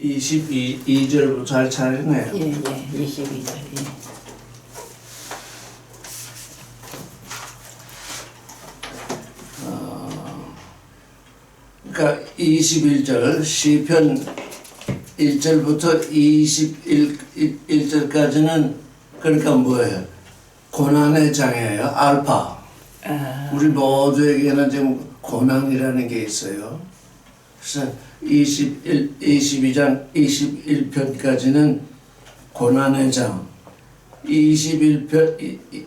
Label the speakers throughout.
Speaker 1: 22절부터 잘 차리네요.
Speaker 2: 예, 22절. 예.
Speaker 1: 그러니까 21절 시편 1절부터 21절까지는 그러니까 뭐예요? 고난의 장이에요. 알파. 우리 모두에게는 지금 고난이라는 게 있어요. 그래서 22장 21편까지는 고난의 장, 22편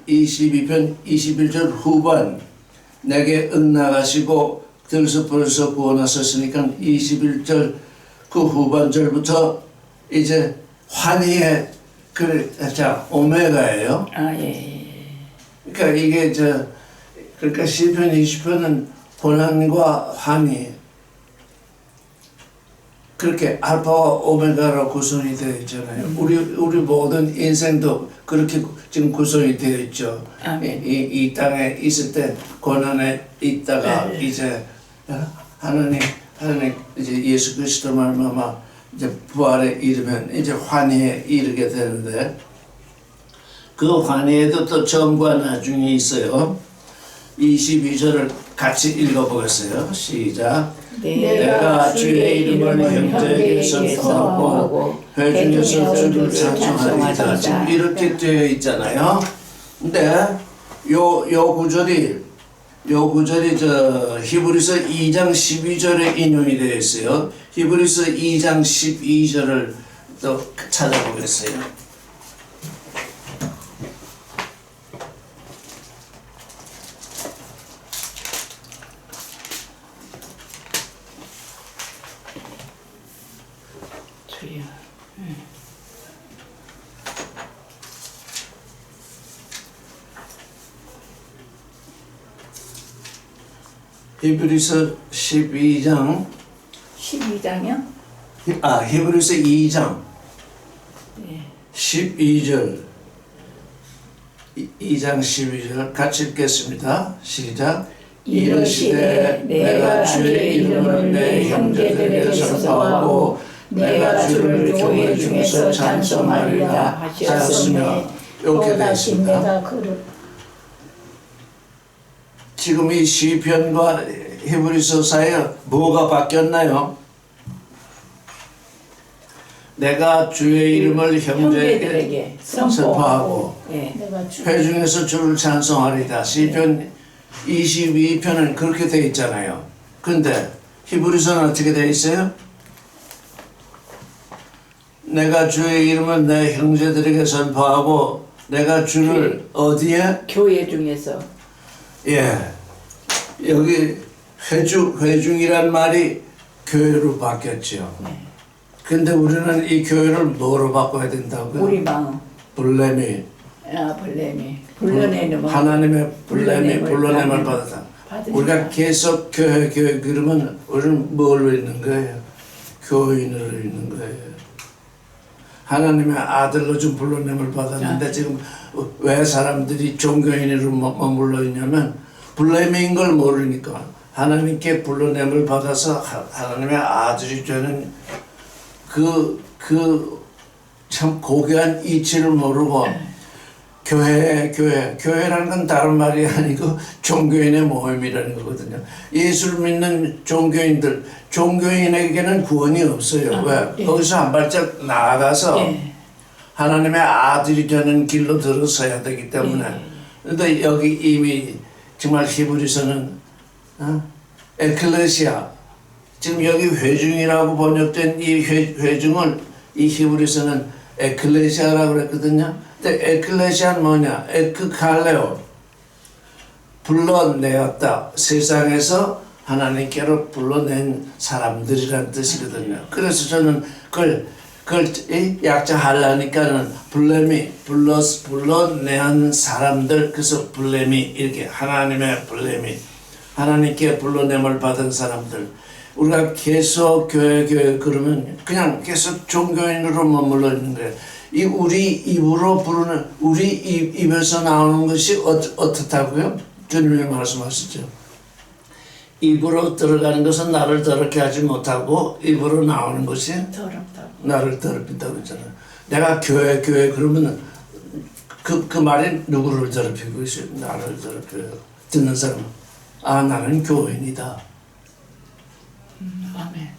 Speaker 1: 21절 후반 내게 응나가시고 들서불에서 구원하셨으니까 21절 그 후반절부터 이제 환희의 자 오메가예요.
Speaker 2: 예.
Speaker 1: 그러니까 이게 그러니까 시편 20편은 고난과 환희 그렇게 알파와 오메가로 구성이 되어 있잖아요. 우리 모든 인생도 그렇게 지금 구성이 되어 있죠. 이 땅에 있을 때 고난에 있다가 이제 하나님 이제 예수 그리스도 말미암아 이제 부활에 이르면 이제 환희에 이르게 되는데 그 환희에도 또 처음과 나중이 있어요. 22절을 같이 읽어보겠어요. 시작. 내가 주의 이름을 형제에게 선포하고 회중에서 주를 찬송하리다. 지금 이렇게 되어 있잖아요. 근데 요 구절이 히브리서 2장 12절에 인용이 되어 있어요. 히브리서 2장 12절을 또 찾아보겠어요. 히브리서 12장
Speaker 2: 12장이요?
Speaker 1: 히브리서 2장 12절 2장 12절 같이 읽겠습니다. 시작. 이르시되 내가 주의 이름을 내 형제들에게 선포하고 내가 주를 교회 중에서 찬송하리라 하셨으며 이렇게 되었습니다. 지금 이 시편과 히브리서 사이에 뭐가 바뀌었나요? 내가 주의 이름을 형제에게 선포하고 회중에서 주를 찬송하리다. 시편 22편은 그렇게 되어 있잖아요. 근데 히브리서는 어떻게 되어 있어요? 내가 주의 이름을 내 형제들에게 선포하고 내가 주를 어디에?
Speaker 2: 교회 중에서.
Speaker 1: 예, 여기 회중이란 말이 교회로 바뀌었죠. 근데 우리는 이 교회를 뭐로 바꿔야 된다고요?
Speaker 2: 우리 마음.
Speaker 1: 불레미.
Speaker 2: 불러내는
Speaker 1: 하나님의 불러냄을 받았다. 우리가 계속 교회 그러면 우리는 뭘로 있는 거예요? 교인으로 있는 거예요. 하나님의 아들로 좀 불러냄을 받았는데 지금 왜 사람들이 종교인으로 머물러 있냐면 불레미인 걸 모르니까 하나님께 불러냄을 받아서 하나님의 아들이 되는 그 참 고귀한 이치를 모르고 교회라는 건 다른 말이 아니고 종교인의 모임이라는 거거든요. 예수를 믿는 종교인에게는 구원이 없어요. 왜? 거기서 한 발짝 나아가서 하나님의 아들이 되는 길로 들어서야 되기 때문에. 근데 여기 이미 정말 히브리서는 에클레시아, 지금 여기 회중이라고 번역된 이 회중을 이 히브리서는 에클레시아라고 그랬거든요. 근데 에클레시아는 뭐냐? 에크칼레오, 불러내었다. 세상에서 하나님께로 불러낸 사람들이란 뜻이거든요. 그래서 저는 그걸 약자하려니까는 불러내은 사람들, 그래서 불레미, 이렇게 하나님의 불레미, 하나님께 불러냄을 받은 사람들. 우리가 계속 교회 그러면 그냥 계속 종교인으로 머물러 있는 거예요. 이 우리 입으로 부르는, 우리 입에서 나오는 것이 어떻다고요? 주님이 말씀하시죠. 입으로 들어가는 것은 나를 더럽게 하지 못하고 입으로 나오는 것이
Speaker 2: 더럽다고.
Speaker 1: 나를 더럽힌다고 그랬잖아요. 내가 교회 그러면 그 말이 누구를 더럽히고 있어요? 나를 더럽혀요. 듣는 사람은 아 나는 교인이다.
Speaker 2: 아멘.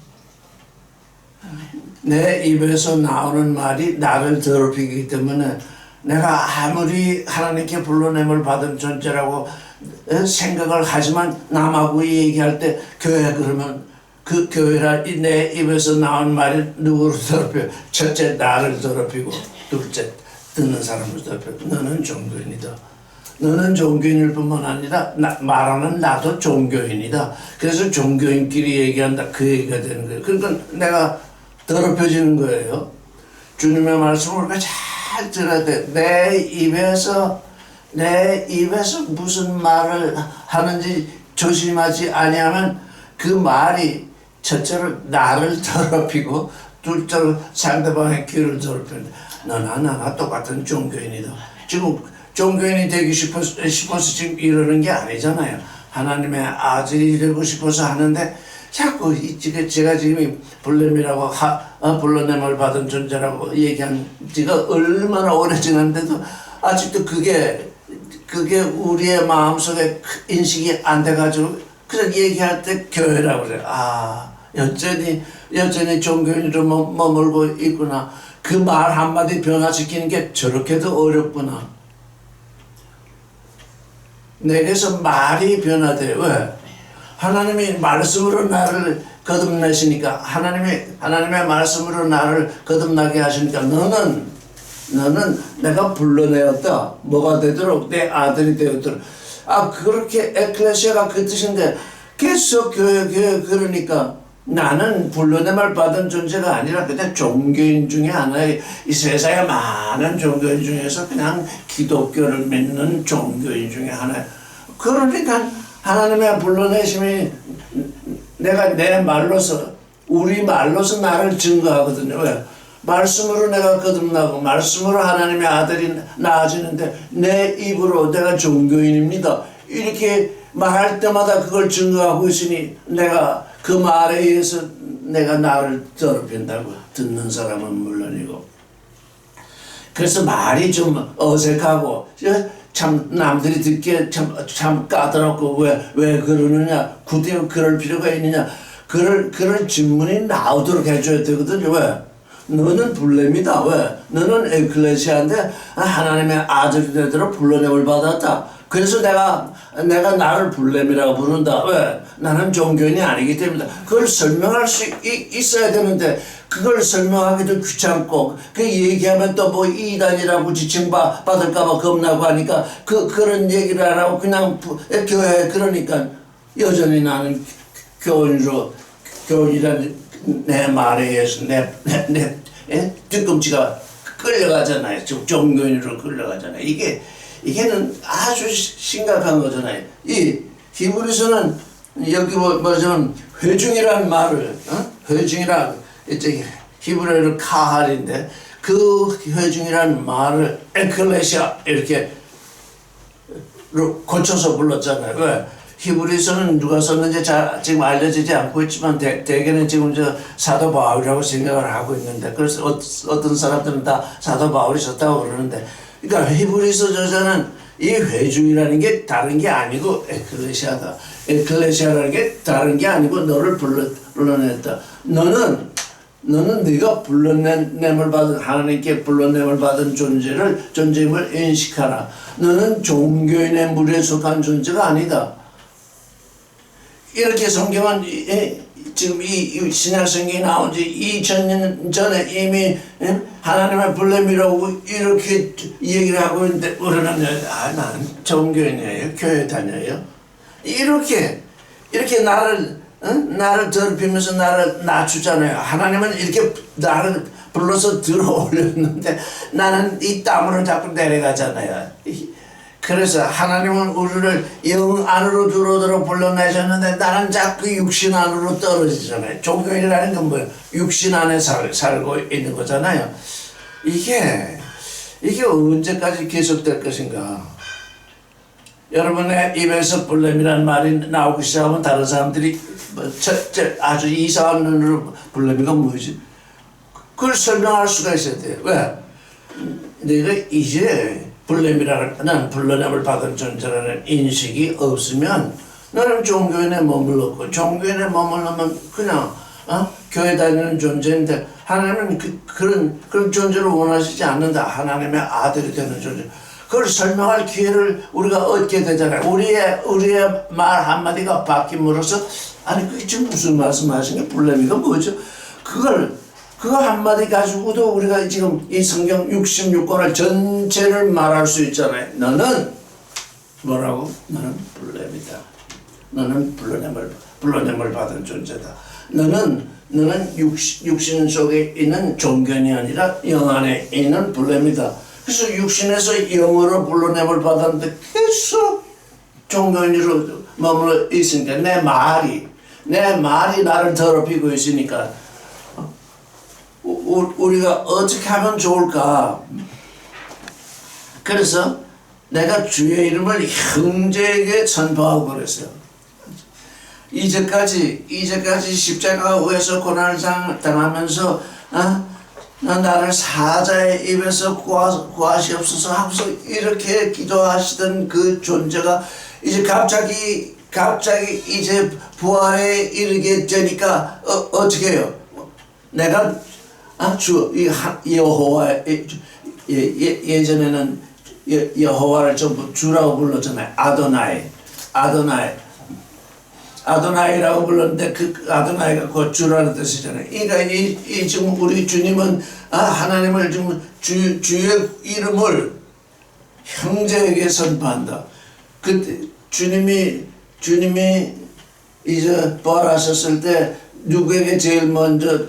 Speaker 1: 내 입에서 나오는 말이 나를 더럽히기 때문에 내가 아무리 하나님께 불러냄을 받은 존재라고 생각을 하지만 남하고 얘기할 때 교회 그러면 그 교회라 내 입에서 나온 말이 누구를 더럽혀요? 첫째 나를 더럽히고 둘째 듣는 사람을 더럽히고 너는 종교인이다. 너는 종교인일 뿐만 아니라 말하는 나도 종교인이다. 그래서 종교인끼리 얘기한다. 그 얘기가 되는 거예요. 그러니까 내가 더럽혀지는 거예요. 주님의 말씀을 우리가 잘 들어야 돼. 내 입에서 무슨 말을 하는지 조심하지 아니하면 그 말이 첫째로 나를 더럽히고 둘째로 상대방의 귀를 더럽히는데 너나 나나 똑같은 종교인이다. 지금 종교인이 되기 싶어서 지금 이러는 게 아니잖아요. 하나님의 아들이 되고 싶어서 하는데 자꾸 제가 지금 불렘이라고 불러냄을 받은 존재라고 얘기한 지가 얼마나 오래 지났는데도 아직도 그게 우리의 마음속에 인식이 안 돼가지고 그냥 얘기할 때 교회라고 그래요. 아 여전히 종교인으로 머물고 있구나. 그 말 한마디 변화시키는 게 저렇게도 어렵구나. 내게서 말이 변화돼요. 왜? 하나님이 말씀으로 나를 거듭내시니까 하나님의 말씀으로 나를 거듭나게 하시니까 너는 내가 불러내었다. 뭐가 되도록 내 아들이 되었도록. 아 그렇게 에클레시아가 그 뜻인데 계속 교회 그러니까 나는 불러냄을 받은 존재가 아니라 그냥 종교인 중에 하나의 이 세상에 많은 종교인 중에서 그냥 기독교를 믿는 종교인 중에 하나. 그러니까 하나님의 불러내심이 내가 내 말로서 우리 말로서 나를 증거하거든요. 왜? 말씀으로 내가 거듭나고 말씀으로 하나님의 아들이 나아지는데 내 입으로 내가 종교인입니다. 이렇게 말할 때마다 그걸 증거하고 있으니 내가 그 말에 의해서 내가 나를 더럽힌다고. 듣는 사람은 물론이고. 그래서 말이 좀 어색하고 참 남들이 듣기에 참 까다롭고 왜 그러느냐, 굳이 그럴 필요가 있느냐, 그럴 질문이 나오도록 해줘야 되거든요. 왜? 너는 불렘이다. 왜? 너는 에클레시아인데 하나님의 아들이 되도록 불러냄을 받았다. 그래서 내가 나를 불렘이라고 부른다. 왜? 나는 종교인이 아니기 때문이다. 그걸 설명할 수 있어야 되는데 그걸 설명하기도 귀찮고 그 얘기하면 또 뭐 이단이라고 지칭받을까봐 겁나고 하니까 그런 얘기를 안 하고 그냥 교회 그러니까 여전히 나는 교인이라는 내 말에 의해서 내 뒤꿈치가 끌려가잖아요. 종교인으로 끌려가잖아요. 이게는 아주 심각한 거잖아요. 이 히브리서는 여기 뭐냐면 회중이라는 말을 회중이란 이제 히브리어로 카할인데 그 회중이라는 말을 에클레시아 이렇게 고쳐서 불렀잖아요. 왜? 히브리서는 누가 썼는지 지금 알려지지 않고 있지만 대개는 지금 사도 바울이라고 생각을 하고 있는데 그래서 어떤 사람들은 다 사도 바울이 썼다고 그러는데 그러니까 히브리서 저자는 이 회중이라는 게 다른 게 아니고 에클레시아다. 에클레시아라는 게 다른 게 아니고 너를 불러냈다. 너는 네가 불러냄을 받은 하나님께 불러냄을 받은 존재임을 인식하라. 너는 종교인의 무리에 속한 존재가 아니다. 이렇게 성경은 지금 이 신약 성경이 나온 지 2000년 전에 이미 하나님의 불렘이라고 이렇게 얘기를 하고 있는데 우리는 나는 종교인이에요. 교회 다녀요. 이렇게 나를 더럽히면서 나를 낮추잖아요. 하나님은 이렇게 나를 불러서 들어 올렸는데 나는 이 땀으로 자꾸 내려가잖아요. 그래서 하나님은 우리를 영 안으로 들어오도록 불러내셨는데 나는 자꾸 육신 안으로 떨어지잖아요. 종교인이라는 건 뭐예요? 육신 안에 살고 있는 거잖아요. 이게 언제까지 계속될 것인가? 여러분의 입에서 불렘이라는 말이 나오기 시작하면 다른 사람들이 아주 이상한 눈으로 불렘이가 뭐지? 그걸 설명할 수가 있어야 돼요. 왜? 내가 이제 불렘이라는 불러냄을 받은 존재라는 인식이 없으면 나는 종교에 머물렀고 종교에 머물르면 그냥 교회 다니는 존재인데 하나님은 그런 존재를 원하시지 않는다. 하나님의 아들이 되는 존재. 그걸 설명할 기회를 우리가 얻게 되잖아요. 우리의 말 한마디가 바뀜으로써 아니 그게 지금 무슨 말씀하시는 게 불렘이가 뭐죠? 그거 한마디 가지고도 우리가 지금 이 성경 66권을 전체를 말할 수 있잖아요. 너는 뭐라고? 너는 불렘이다. 너는 불러냄을 받은 존재다. 너는 육신 속에 있는 종견이 아니라 영 안에 있는 불렘이다. 그래서 육신에서 영으로 불러냄을 받았는데 계속 종견이로 머물러 있으니까 내 말이 나를 더럽히고 있으니까 우리가 어떻게 하면 좋을까? 그래서 내가 주의 이름을 형제에게 선포하고 그랬어요. 이제까지 십자가 위에서 고난을 당하면서 나를 사자의 입에서 구하시옵소서 하면서 이렇게 기도하시던 그 존재가 이제 갑자기 이제 부활에 이르게 되니까 어떻게 해요? 내가 여호와 예전에는 여호와를 전부 주라고 불렀잖아요. 아도나이라고 불렀는데 그 아도나이가 곧 주라는 뜻이잖아요. 그러니까 이 지금 우리 주님은 하나님을 지금 주의 이름을 형제에게 선포한다. 그때 주님이 이제 부활하셨을 때 누구에게 제일 먼저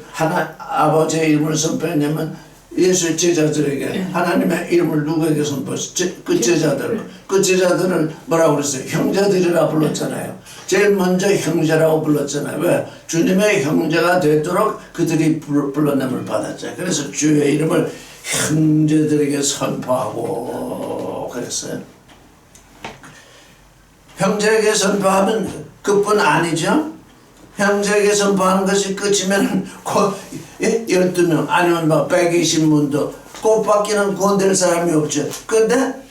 Speaker 1: 아버지의 이름을 선포했냐면 예수의 제자들에게 하나님의 이름을 누구에게 선포했어요? 그 제자들을 뭐라고 그랬어요? 형제들이라 불렀잖아요. 제일 먼저 형제라고 불렀잖아요. 왜? 주님의 형제가 되도록 그들이 불러냄을 받았잖아요. 그래서 주의 이름을 형제들에게 선포하고 그랬어요. 형제에게 선포하면 그뿐 아니죠. 형제에게 선포하는 것이 끝이면 12명 아니면 120문도 꽃밖에는 건들 사람이 없죠. 근데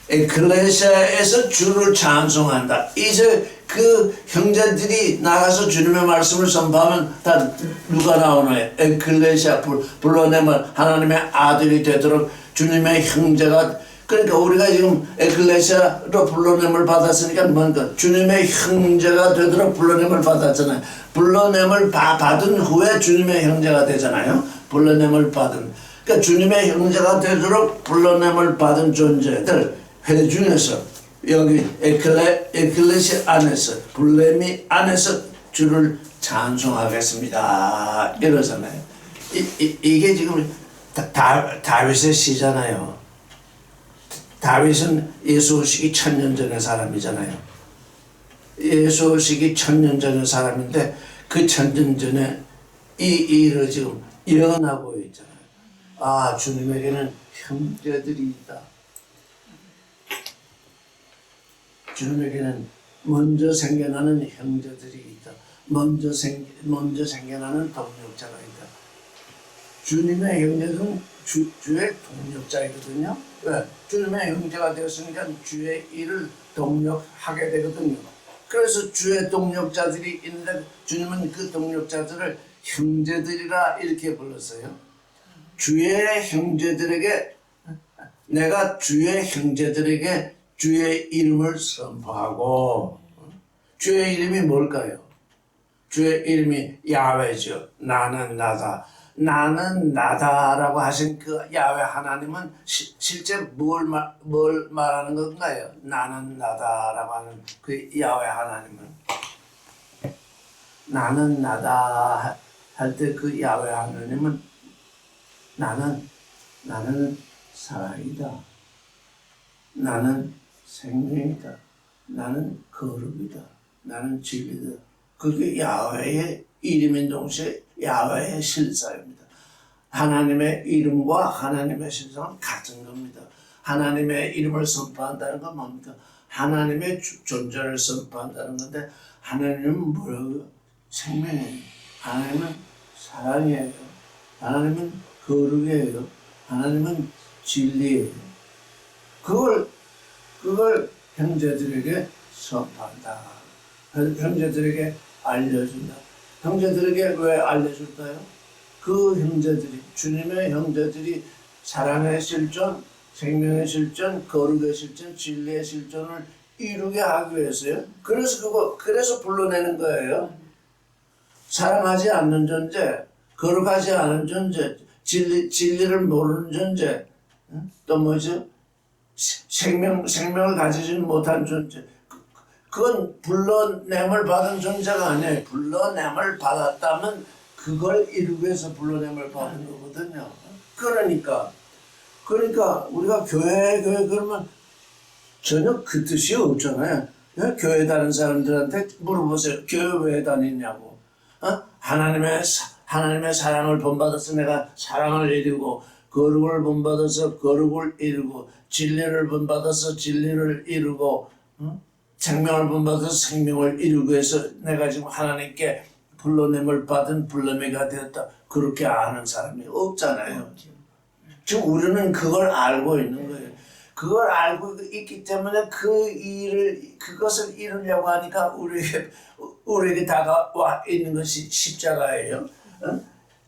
Speaker 1: 에클레시아에서 주를 찬송한다. 이제 그 형제들이 나가서 주님의 말씀을 선포하면 다 누가 나오나요? 에클레시아 불러내면 하나님의 아들이 되도록 주님의 형제가 그러니까 우리가 지금 에클레시아로 불러냄을 받았으니까 뭔가 주님의 형제가 되도록 불러냄을 받았잖아요. 불러냄을 받은 후에 주님의 형제가 되잖아요. 불러냄을 받은. 그러니까 주님의 형제가 되도록 불러냄을 받은 존재들 회중에서 여기 에클레시아 안에서 불레미 안에서 주를 찬송하겠습니다. 이러잖아요. 이게 지금 다윗의 시잖아요. 다윗은 예수 오시기 1000년 전의 사람이잖아요. 예수 오시기 1000년 전의 사람인데 그 1000년 전에 이 일을 지금 예언하고 있잖아요. 주님에게는 형제들이 있다. 주님에게는 먼저 생겨나는 형제들이 있다. 먼저 생겨나는 동력자가 있다. 주님의 형제는 주의 동력자이거든요. 왜? 주님의 형제가 되었으니까 주의 일을 동력하게 되거든요. 그래서 주의 동력자들이 있는데 주님은 그 동력자들을 형제들이라 이렇게 불렀어요. 주의 형제들에게 내가 주의 형제들에게 주의 이름을 선포하고 주의 이름이 뭘까요? 주의 이름이 야훼죠. 나는 나다. 나는 나다라고 하신 그 야훼 하나님은 실제 뭘 말하는 건가요? 나는 나다라고 하는 그 야훼 하나님은 나는 나다 할 때 그 야훼 하나님은 나는 사랑이다. 나는 생명이다. 나는 거룩이다. 나는 진리다. 그게 야훼의 이름인 동시에 야훼의 실사입니다. 하나님의 이름과 하나님의 실상은 같은 겁니다. 하나님의 이름을 선포한다는 건 뭡니까? 하나님의 존재를 선포한다는 건데 하나님은 뭐라고요? 생명이에요. 하나님은 사랑이에요. 하나님은 거룩이에요. 하나님은 진리예요. 그걸 형제들에게 선포한다. 형제들에게 알려준다. 형제들에게 왜 알려줄까요? 그 형제들이, 주님의 형제들이 사랑의 실존, 생명의 실존, 거룩의 실존, 진리의 실존을 이루게 하기 위해서요. 그래서 불러내는 거예요. 사랑하지 않는 존재, 거룩하지 않은 존재, 진리를 모르는 존재, 또 뭐죠? 생명을 가지지 못한 존재. 그건 불러냄을 받은 존재가 아니에요. 불러냄을 받았다면 그걸 이루기 위해서 불러냄을 받은 거거든요. 그러니까 우리가 교회 그러면 전혀 그 뜻이 없잖아요. 교회 다니는 사람들한테 물어보세요. 교회 왜 다니냐고. 하나님의 사랑을 본받아서 내가 사랑을 이루고, 거룩을 본받아서 거룩을 이루고, 진리를 본받아서 진리를 이루고, 생명을 본받아서 생명을 이루기 위해서 내가 지금 하나님께 불러냄을 받은 불러내가 되었다. 그렇게 아는 사람이 없잖아요. 지금 우리는 그걸 알고 있는 거예요. 그걸 알고 있기 때문에 그것을 이루려고 하니까 우리에게 다가와 있는 것이 십자가예요.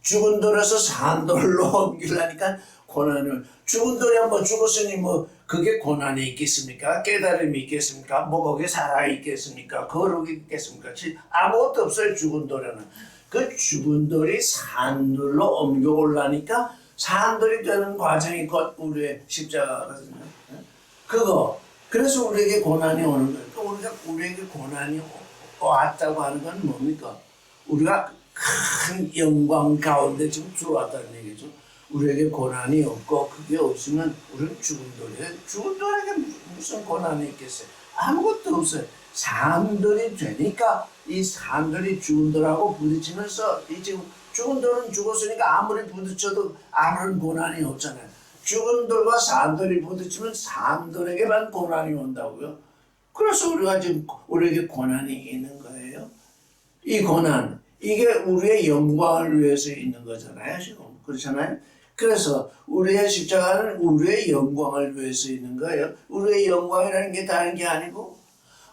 Speaker 1: 죽은 돌에서 산 돌로 옮기려니까 고난을, 죽은 돌이야 뭐 죽었으니 뭐 그게 고난이 있겠습니까? 깨달음이 있겠습니까? 뭐 거기에 살아 있겠습니까? 거룩이 있겠습니까? 아무것도 없어요. 죽은 돌에는. 그 죽은 돌이 산 돌로 옮겨 올라니까 산돌이 되는 과정이 곧 우리의 십자가거든요. 그래서 우리에게 고난이 오는 거예요. 우리에게 고난이 왔다고 하는 건 뭡니까? 우리가 큰 영광 가운데 지금 들어왔다는 얘기죠. 우리에게 고난이 없고 그게 없으면 우리는 죽은 돌이에요. 죽은 돌에게 무슨 고난이 있겠어요? 아무것도 없어요. 산돌이 되니까 이 산돌이 죽은 돌하고 부딪히면서 이 지금 죽은 돌은 죽었으니까 아무리 부딪혀도 아무런 고난이 없잖아요. 죽은 돌과 산돌이 부딪히면 산돌에게만 고난이 온다고요. 그래서 우리가 지금 우리에게 고난이 있는 거예요. 이 고난, 이게 우리의 영광을 위해서 있는 거잖아요. 지금 그렇잖아요. 그래서 우리의 십자가는 우리의 영광을 위해서 있는 거예요. 우리의 영광이라는 게 다른 게 아니고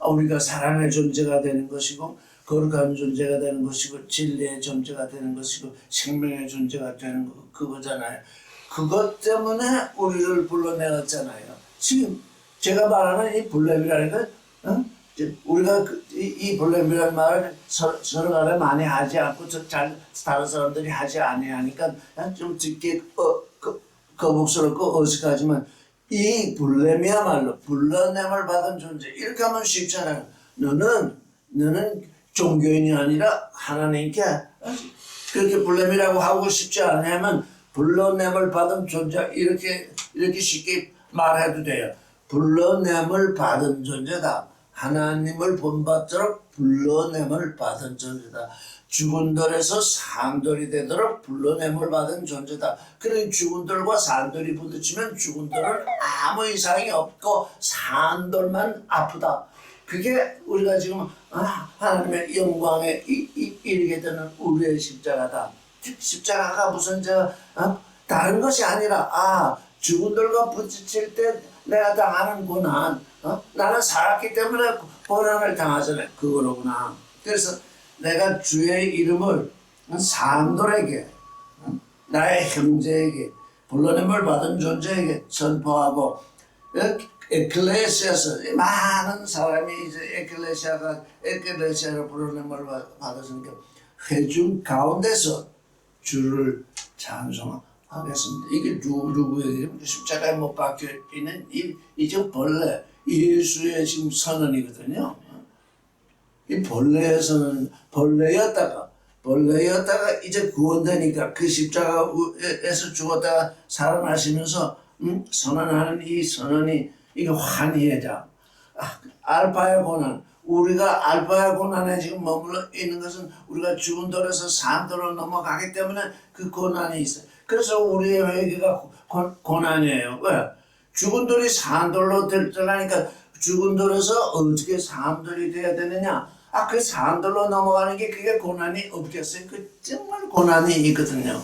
Speaker 1: 우리가 사랑의 존재가 되는 것이고 거룩한 존재가 되는 것이고 진리의 존재가 되는 것이고 생명의 존재가 되는 그거잖아요. 그것 때문에 우리를 불러내었잖아요. 지금 제가 말하는 이 불렘이라는 건 우리가 이 불렘이라는 말을 서로 간에 많이 하지 않고 다른 사람들이 하지 아니하니까 좀 듣기 거북스럽고 어색하지만 이 불렘이야말로 불러냄을 받은 존재. 이렇게 하면 쉽잖아요. 너는 종교인이 아니라 하나님께 그렇게 불렘이라고 하고 싶지 않으면 불러냄을 받은 존재. 이렇게 쉽게 말해도 돼요. 불러냄을 받은 존재다. 하나님을 본받도록 불러냄을 받은 존재다. 죽은 돌에서 산돌이 되도록 불러냄을 받은 존재다. 그러니 죽은 돌과 산돌이 부딪히면 죽은 돌은 아무 이상이 없고 산돌만 아프다. 그게 우리가 지금 하나님의 영광에 이르게 되는 우리의 십자가다. 십자가가 무슨 다른 것이 아니라 죽은 돌과 부딪힐 때 내가 당하는 고난, 나는 살았기 때문에 고난을 당하잖아요. 그거로구나. 그래서 내가 주의 이름을 산돌에게, 나의 형제에게, 불러냄을 받은 존재에게 선포하고, 에클레시아에서 많은 사람이 이제 에클레시아로 불러냄을 받았으니까 회중 가운데서 주를 찬송하겠습니다. 이게 누구에게 십자가에 못 박혀 있는 이 지금 벌레, 예수의 지금 선언이거든요. 이 벌레의 선언, 벌레였다가 이제 구원되니까 그 십자가에서 죽었다가 살아나시면서 선언하는 이 선언이 이게 환희의 알파의 고난. 우리가 알파의 고난에 지금 머물러 있는 것은 우리가 죽은 돌에서 산돌로 넘어가기 때문에 그 고난이 있어요. 그래서 우리의 회개가 고난이에요. 왜? 죽은 돌이 산돌로 들어가니까 죽은 돌에서 어떻게 사람들이 돼야 되느냐? 그 사람들로 넘어가는 게 그게 고난이 없겠어요? 그 정말 고난이 있거든요.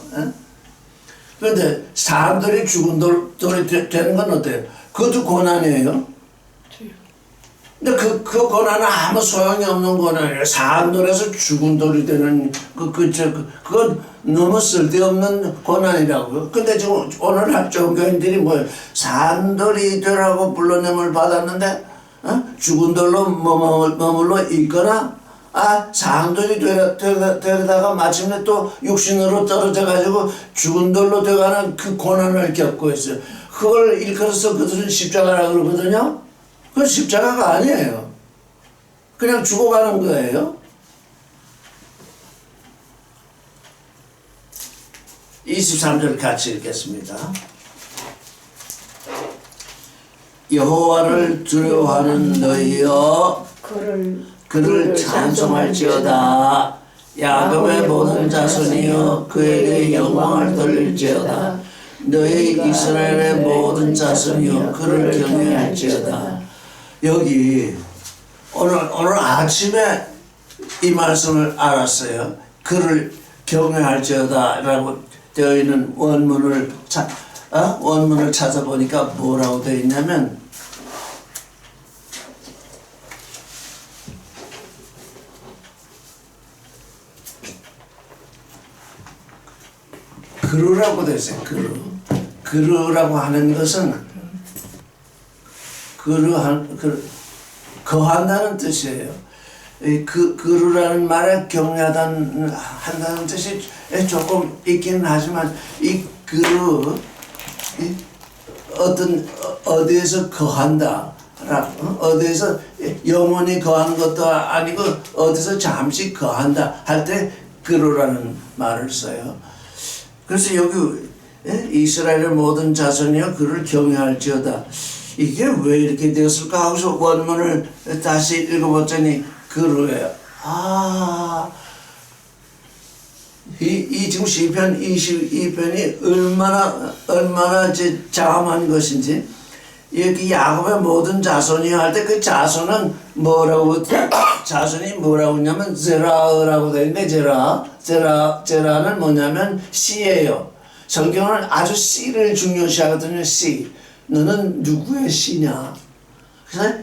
Speaker 1: 그런데 사람들이 죽은 돌이 되는 건 어때요? 그것도 고난이에요. 근데 그 고난은 아무 소용이 없는 고난이에요. 사람들에서 죽은 돌이 되는 그건 너무 쓸데없는 고난이라고요. 근데 지금 오늘 종교인들이 뭐예요? 사람들이 되라고 불러냄을 받았는데 죽은 돌로 머물러 있거나 사람들이 되다가 마침내 또 육신으로 떨어져 가지고 죽은 돌로 돼가는 그 고난을 겪고 있어요. 그걸 일컬어서 그들은 십자가라고 그러거든요. 그건 십자가가 아니에요. 그냥 죽어가는 거예요. 23절 같이 읽겠습니다. 여호와를 두려워하는 너희여 그를 찬송할지어다. 야곱의 모든 자손이여 그에게 영광을 돌릴지어다. 너희 이스라엘의 모든 자손이여 그를 경외할지어다. 여기 오늘 아침에 이 말씀을 알았어요. 그를 경외할지어다 라고 되어 있는 원문을 찾아보니까 뭐라고 되어 있냐면 그루라고 되어 있어요. 그루라고 하는 것은 거한다는 뜻이에요. 그루라는 말에 경외한다는 뜻이 조금 있기는 하지만 이 그루 어디에서 거한다, 어디에서 영원히 거하는 것도 아니고 어디서 잠시 거한다 할 때 그루라는 말을 써요. 그래서 여기 이스라엘의 모든 자손이여 그를 경외할지어다. 이게 왜 이렇게 되었을까 하고서 원문을 다시 읽어봤더니 그루예요. 이 지금 시편 22편이 얼마나 장엄한 것인지, 여기 야곱의 모든 자손이여 할 때 그 자손은 자손이 뭐라고 했냐면 제라라고 되어 있는데 제라는 뭐냐면 씨예요. 성경은 아주 씨를 중요시하거든요. 씨. 너는 누구의 씨냐? 그래서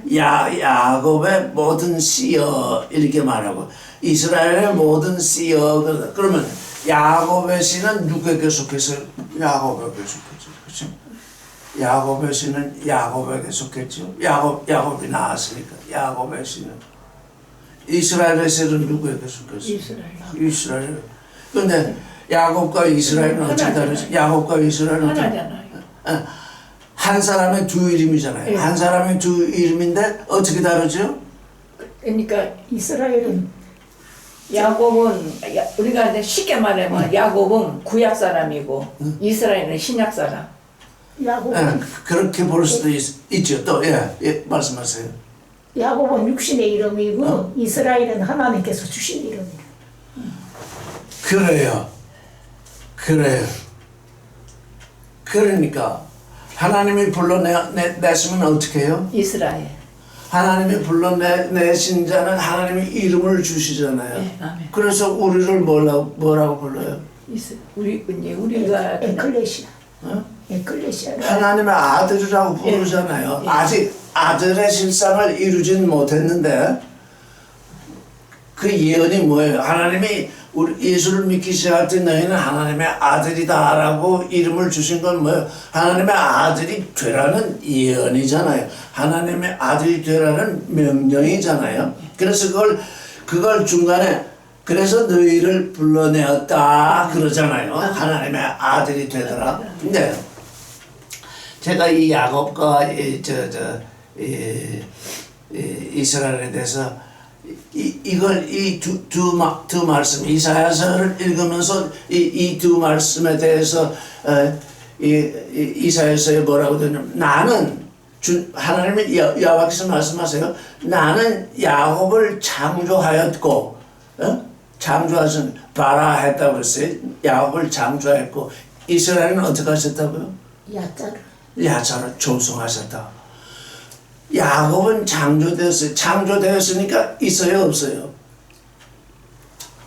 Speaker 1: 야곱의 모든 씨여 이렇게 말하고 이스라엘의 모든 씨여. 그러면 야곱의 씨는 누구에게 속했어요? 야곱에게 속했죠. 그렇죠? 야곱의 씨는 야곱에게 속했죠. 야곱이 나왔으니까 야곱의 씨는. 이스라엘의 씨는 누구에게 속했어요? 이스라엘. 그런데 야곱과 이스라엘은 어떻게 다르죠? 야곱과 이스라엘은
Speaker 2: 하나잖아요.
Speaker 1: 한 사람의 두 이름이잖아요. 한 사람의 두 이름인데 어떻게 다르죠?
Speaker 2: 그러니까 이스라엘은 야곱은 우리가 이제 쉽게 말하면 야곱은 구약 사람이고 이스라엘은 신약 사람.
Speaker 3: 야곱은
Speaker 1: 그렇게 볼 수도 있죠. 또 말씀하세요.
Speaker 3: 야곱은 육신의 이름이고 이스라엘은 하나님께서 주신 이름이에요.
Speaker 1: 그래요. 그러니까 하나님이 불러내시면 어떻게 해요?
Speaker 2: 이스라엘.
Speaker 1: 하나님이 불러내신 자는 하나님이 이름을 주시잖아요.
Speaker 2: 네, 아멘.
Speaker 1: 그래서 우리를 뭐라고 불러요?
Speaker 2: 우리가
Speaker 3: 에클레시아. 에클레시아.
Speaker 1: 하나님의 아들이라고 부르잖아요. 아직 아들의 실상을 이루진 못했는데 그 예언이 뭐예요? 하나님이 우리 예수를 믿기 시작할 때 너희는 하나님의 아들이다라고 이름을 주신 건 뭐예요? 하나님의 아들이 되라는 예언이잖아요. 하나님의 아들이 되라는 명령이잖아요. 그래서 그걸 중간에 그래서 너희를 불러내었다 그러잖아요. 하나님의 아들이 되더라. 근데 제가 이 야곱과 이스라엘에 대해서 이걸 이 두 말씀 이사야서를 읽으면서 이 두 말씀에 대해서 이사야서에 뭐라고 되냐면 나는 하나님이 여호와께서 말씀하세요. 나는 야곱을 창조하였고 창조하신 바라했다고 그랬어요. 야곱을 창조했고 이스라엘은 어떻게 하셨다고요?
Speaker 3: 야자를.
Speaker 1: 야자를 조성하셨다. 야곱은 창조되었어요. 창조되었으니까 있어요, 없어요?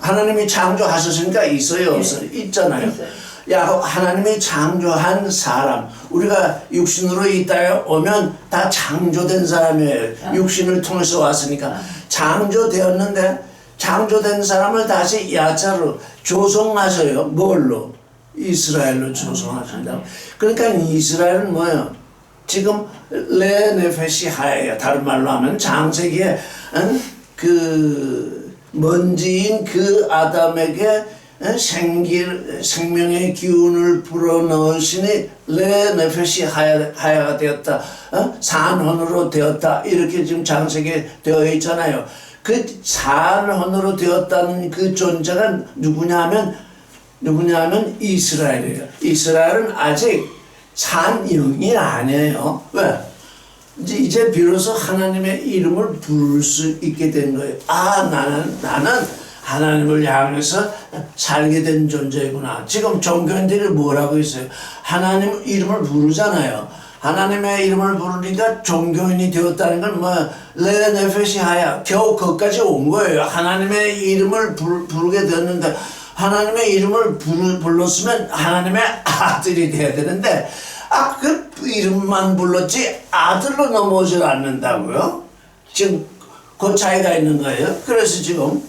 Speaker 1: 하나님이 창조하셨으니까 있어요, 없어요? 있잖아요.
Speaker 2: 있어요.
Speaker 1: 야곱, 하나님이 창조한 사람, 우리가 육신으로 이 땅에 오면 다 창조된 사람이에요. 육신을 통해서 왔으니까 창조되었는데 창조된 사람을 다시 야자로 조성하셔요. 뭘로? 이스라엘로 조성하신다. 그러니까 이스라엘은 뭐예요? 지금 레네페시 하예요. 다른 말로 하면 창세기에 그 먼지인 그 아담에게 생명의 기운을 불어넣으시니 레네페시 하야가 되었다. 산혼으로 되었다. 이렇게 지금 창세기에 되어 있잖아요. 그 산혼으로 되었다는 그 존재가 누구냐면 이스라엘이에요. 이스라엘은 아직 산영이 아니에요. 왜? 이제 비로소 하나님의 이름을 부를 수 있게 된 거예요. 아, 나는 하나님을 향해서 살게 된 존재구나. 지금 종교인들이 뭐라고 했어요? 하나님 이름을 부르잖아요. 하나님의 이름을 부르니까 종교인이 되었다는 건 뭐 레네페시하야 겨우 거기까지 온 거예요. 하나님의 이름을 부르게 되었는데 하나님의 이름을 불렀으면 하나님의 아들이 돼야 되는데 그 이름만 불렀지 아들로 넘어오질 않는다고요? 지금 그 차이가 있는 거예요. 그래서 지금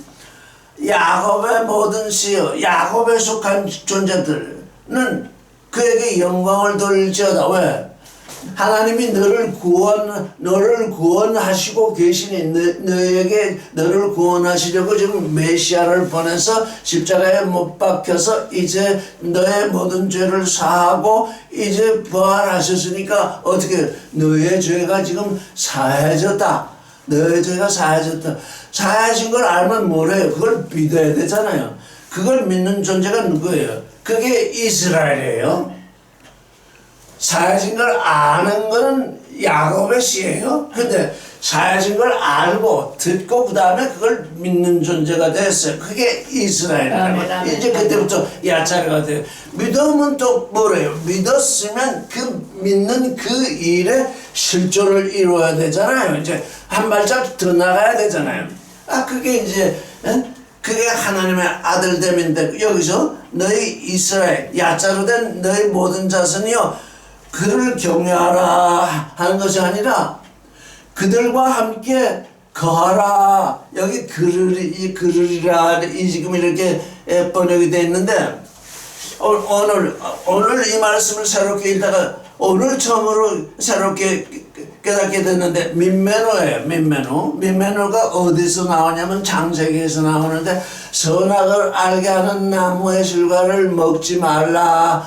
Speaker 1: 야곱의 모든 씨여 야곱에 속한 존재들은 그에게 영광을 돌릴지어다. 왜? 하나님이 너를 구원하시고 계시니 너에게 너를 구원하시려고 지금 메시아를 보내서 십자가에 못 박혀서 이제 너의 모든 죄를 사하고 이제 부활하셨으니까 어떻게 너의 죄가 지금 사해졌다. 너의 죄가 사해졌다. 사해진 걸 알면 뭐래요? 그걸 믿어야 되잖아요. 그걸 믿는 존재가 누구예요? 그게 이스라엘이에요. 사해진 걸 아는 거는 야곱의 씨예요. 근데 사해진 걸 알고 듣고 그 다음에 그걸 믿는 존재가 됐어요. 그게 이스라엘이에요. 이제 그때부터 야차례가 돼요. 믿음은 또 뭐래요? 믿었으면 그 믿는 그 일에 실존을 이루어야 되잖아요. 이제 한 발짝 더 나가야 되잖아요. 그게 이제 그게 하나님의 아들됨인데 여기서 너희 이스라엘 야자로 된 너희 모든 자손이여 그를 경외하라 하는 것이 아니라 그들과 함께 거하라. 여기 그르리라 지금 이렇게 번역이 되어 있는데 오늘 이 말씀을 새롭게 읽다가 오늘 처음으로 새롭게 깨닫게 됐는데 민메노예요. 민메노가 어디서 나오냐면 창세기에서 나오는데 선악을 알게 하는 나무의 실과를 먹지 말라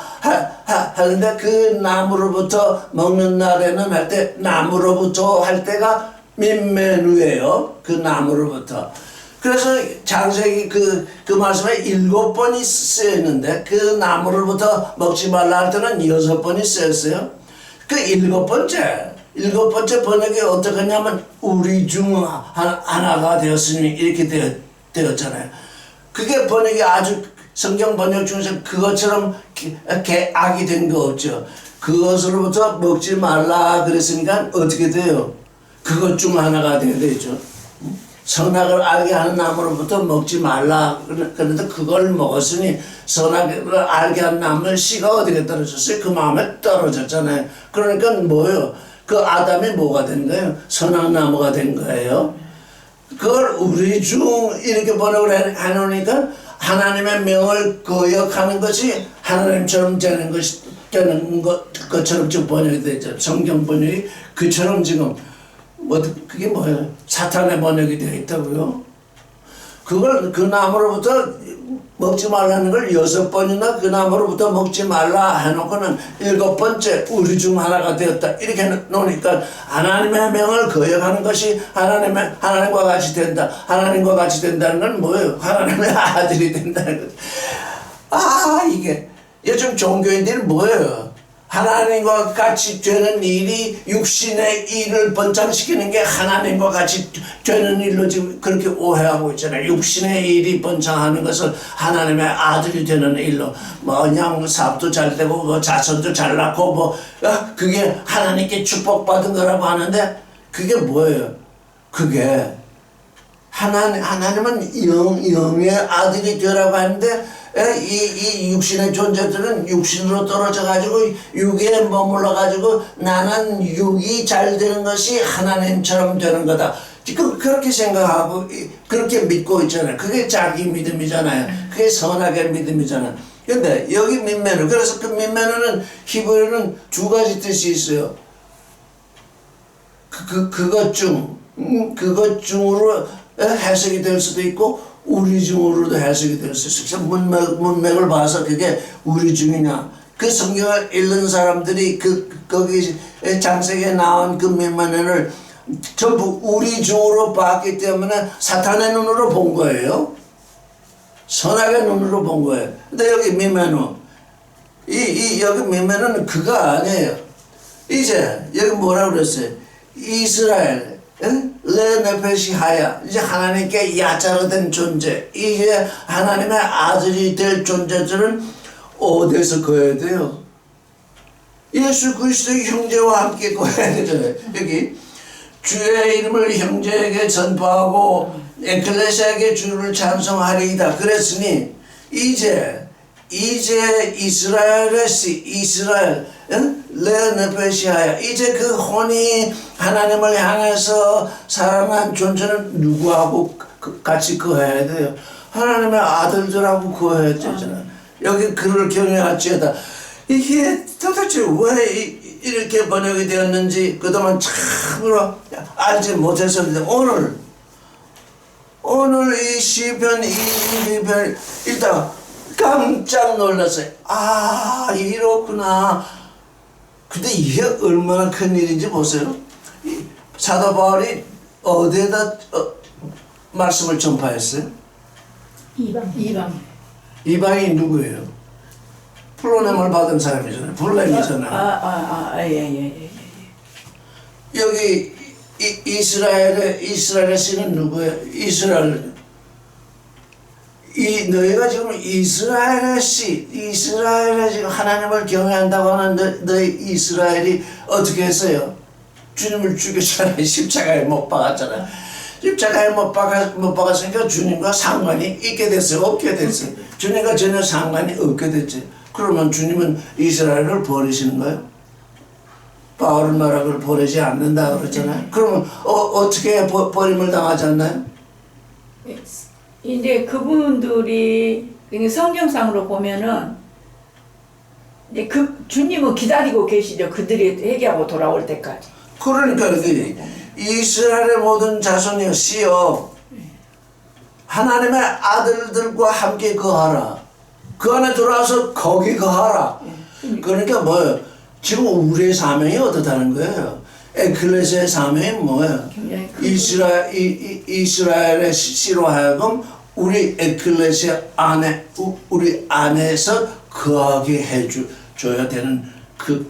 Speaker 1: 하는데 그 나무로부터 먹는 날에는 할 때 나무로부터 할 때가 민메누예요. 그 나무로부터. 그래서 창세기 그 말씀에 7번이 쓰여 있는데 그 나무로부터 먹지 말라 할 때는 6번이 쓰였어요. 그 7번째 번역이 어떻게 하냐면 우리 중 하나가 되었으니 이렇게 되었잖아요. 그게 번역이 아주 성경 번역 중에서 그것처럼 악이 된 거 없죠. 그것으로부터 먹지 말라 그랬으니까 어떻게 돼요? 그것 중 하나가 되어야 되죠. 선악을 알게 하는 나무로부터 먹지 말라. 그런데 그걸 먹었으니 선악을 알게 하는 나무의 씨가 어디에 떨어졌어요? 그 마음에 떨어졌잖아요. 그러니까 뭐예요? 그 아담이 뭐가 된 거예요? 선악나무가 된 거예요. 그걸 우리 중 이렇게 번역을 해놓으니까 하나님의 명을 거역하는 것이 하나님처럼 되는 것처럼 지금 번역이 되죠. 성경 번역이 그처럼 지금 그게 뭐예요? 사탄의 번역이 되어 있다고요? 그걸 그 나무로부터 먹지 말라는 걸 6번이나 그 나무로부터 먹지 말라 해놓고는 7번째 우리 중 하나가 되었다 이렇게 놓으니까 하나님의 명을 거역하는 것이 하나님과 같이 된다. 하나님과 같이 된다는 건 뭐예요? 하나님의 아들이 된다는 거죠. 이게 요즘 종교인들은 뭐예요? 하나님과 같이 되는 일이 육신의 일을 번창시키는 게 하나님과 같이 되는 일로 지금 그렇게 오해하고 있잖아요. 육신의 일이 번창하는 것을 하나님의 아들이 되는 일로 그냥 사업도 잘 되고 자손도 잘 낳고 그게 하나님께 축복받은 거라고 하는데 그게 뭐예요? 그게 하나님은 영의 아들이 되라고 하는데 이 육신의 존재들은 육신으로 떨어져 가지고 육에 머물러 가지고 나는 육이 잘 되는 것이 하나님처럼 되는 거다. 그렇게 생각하고 그렇게 믿고 있잖아요. 그게 자기 믿음이잖아요. 그게 선악의 믿음이잖아요. 근데 여기 민매너, 그래서 그 민매너는 히브리어는 두 가지 뜻이 있어요. 그것 중으로 해석이 될 수도 있고 우리 중으로도 해석이 될 수 있어요. 문맥을 봐서 그게 우리 중이냐. 그 성경을 읽는 사람들이 거기 장세기에 나온 그 민매너를 전부 우리 중으로 봤기 때문에 사탄의 눈으로 본 거예요. 선악의 눈으로 본 거예요. 근데 여기 민매너, 여기 민매너는 그거 아니에요. 이제 여기 뭐라고 그랬어요? 이스라엘, 레네페시 하야, 이제 하나님께 야자로 된 존재, 이제 하나님의 아들이 될 존재들은 어디서 거해야 돼요? 예수 그리스도의 형제와 함께 거해야 되잖아요. 여기 주의 이름을 형제에게 전파하고 에클레시아에게 주를 찬송하리이다. 그랬으니 이제 이스라엘 레네페시아야, 이제 그 혼이 하나님을 향해서 살아난 존재는 누구하고 같이 거해야 돼요? 하나님의 아들들하고 거해야 되잖아요. 여기 그를 경외할지어다. 이게 도대체 왜 이렇게 번역이 되었는지 그동안 참으로 알지 못했었는데 오늘 이 시편 22편 일단 깜짝 놀랐어요. 아, 이렇구나. 근데 이게 얼마나 큰 일인지 보세요. 사도 바울이 어디에다 말씀을 전파했어요? 이방이 누구예요? 불로냄을 받은 사람이잖아요. 불렘이잖아요.
Speaker 2: 예.
Speaker 1: 여기 이스라엘의 씨는 누구예요? 너희가 지금 이스라엘의 지금 하나님을 경외한다고 하는 너희 이스라엘이 어떻게 했어요? 주님을 죽였잖아요. 십자가에 못 박았잖아요. 십자가에 못 박았으니까 주님과 상관이 있게 됐어요? 없게 됐어요? 주님과 전혀 상관이 없게 됐지. 그러면 주님은 이스라엘을 버리시는 거예요? 바울은 말하고 버리지 않는다 그랬잖아요. 그러면 어떻게 버림을 당하지 않나요?
Speaker 2: 이제 그분들이 성경상으로 보면은 이제 그 주님은 기다리고 계시죠. 그들이 회개하고 돌아올 때까지.
Speaker 1: 그러니까 이스라엘의 모든 자손이여 씨여, 하나님의 아들들과 함께 거하라. 그 안에 들어와서 거기 거하라. 그러니까 뭐예요? 지금 우리의 사명이 어떻다는 거예요? 에클레시아의 사명이 뭐예요? 이스라엘의 씨로 하여금 우리 에클레시아 안에, 우리 안에서 거하게 해줘야 되는 그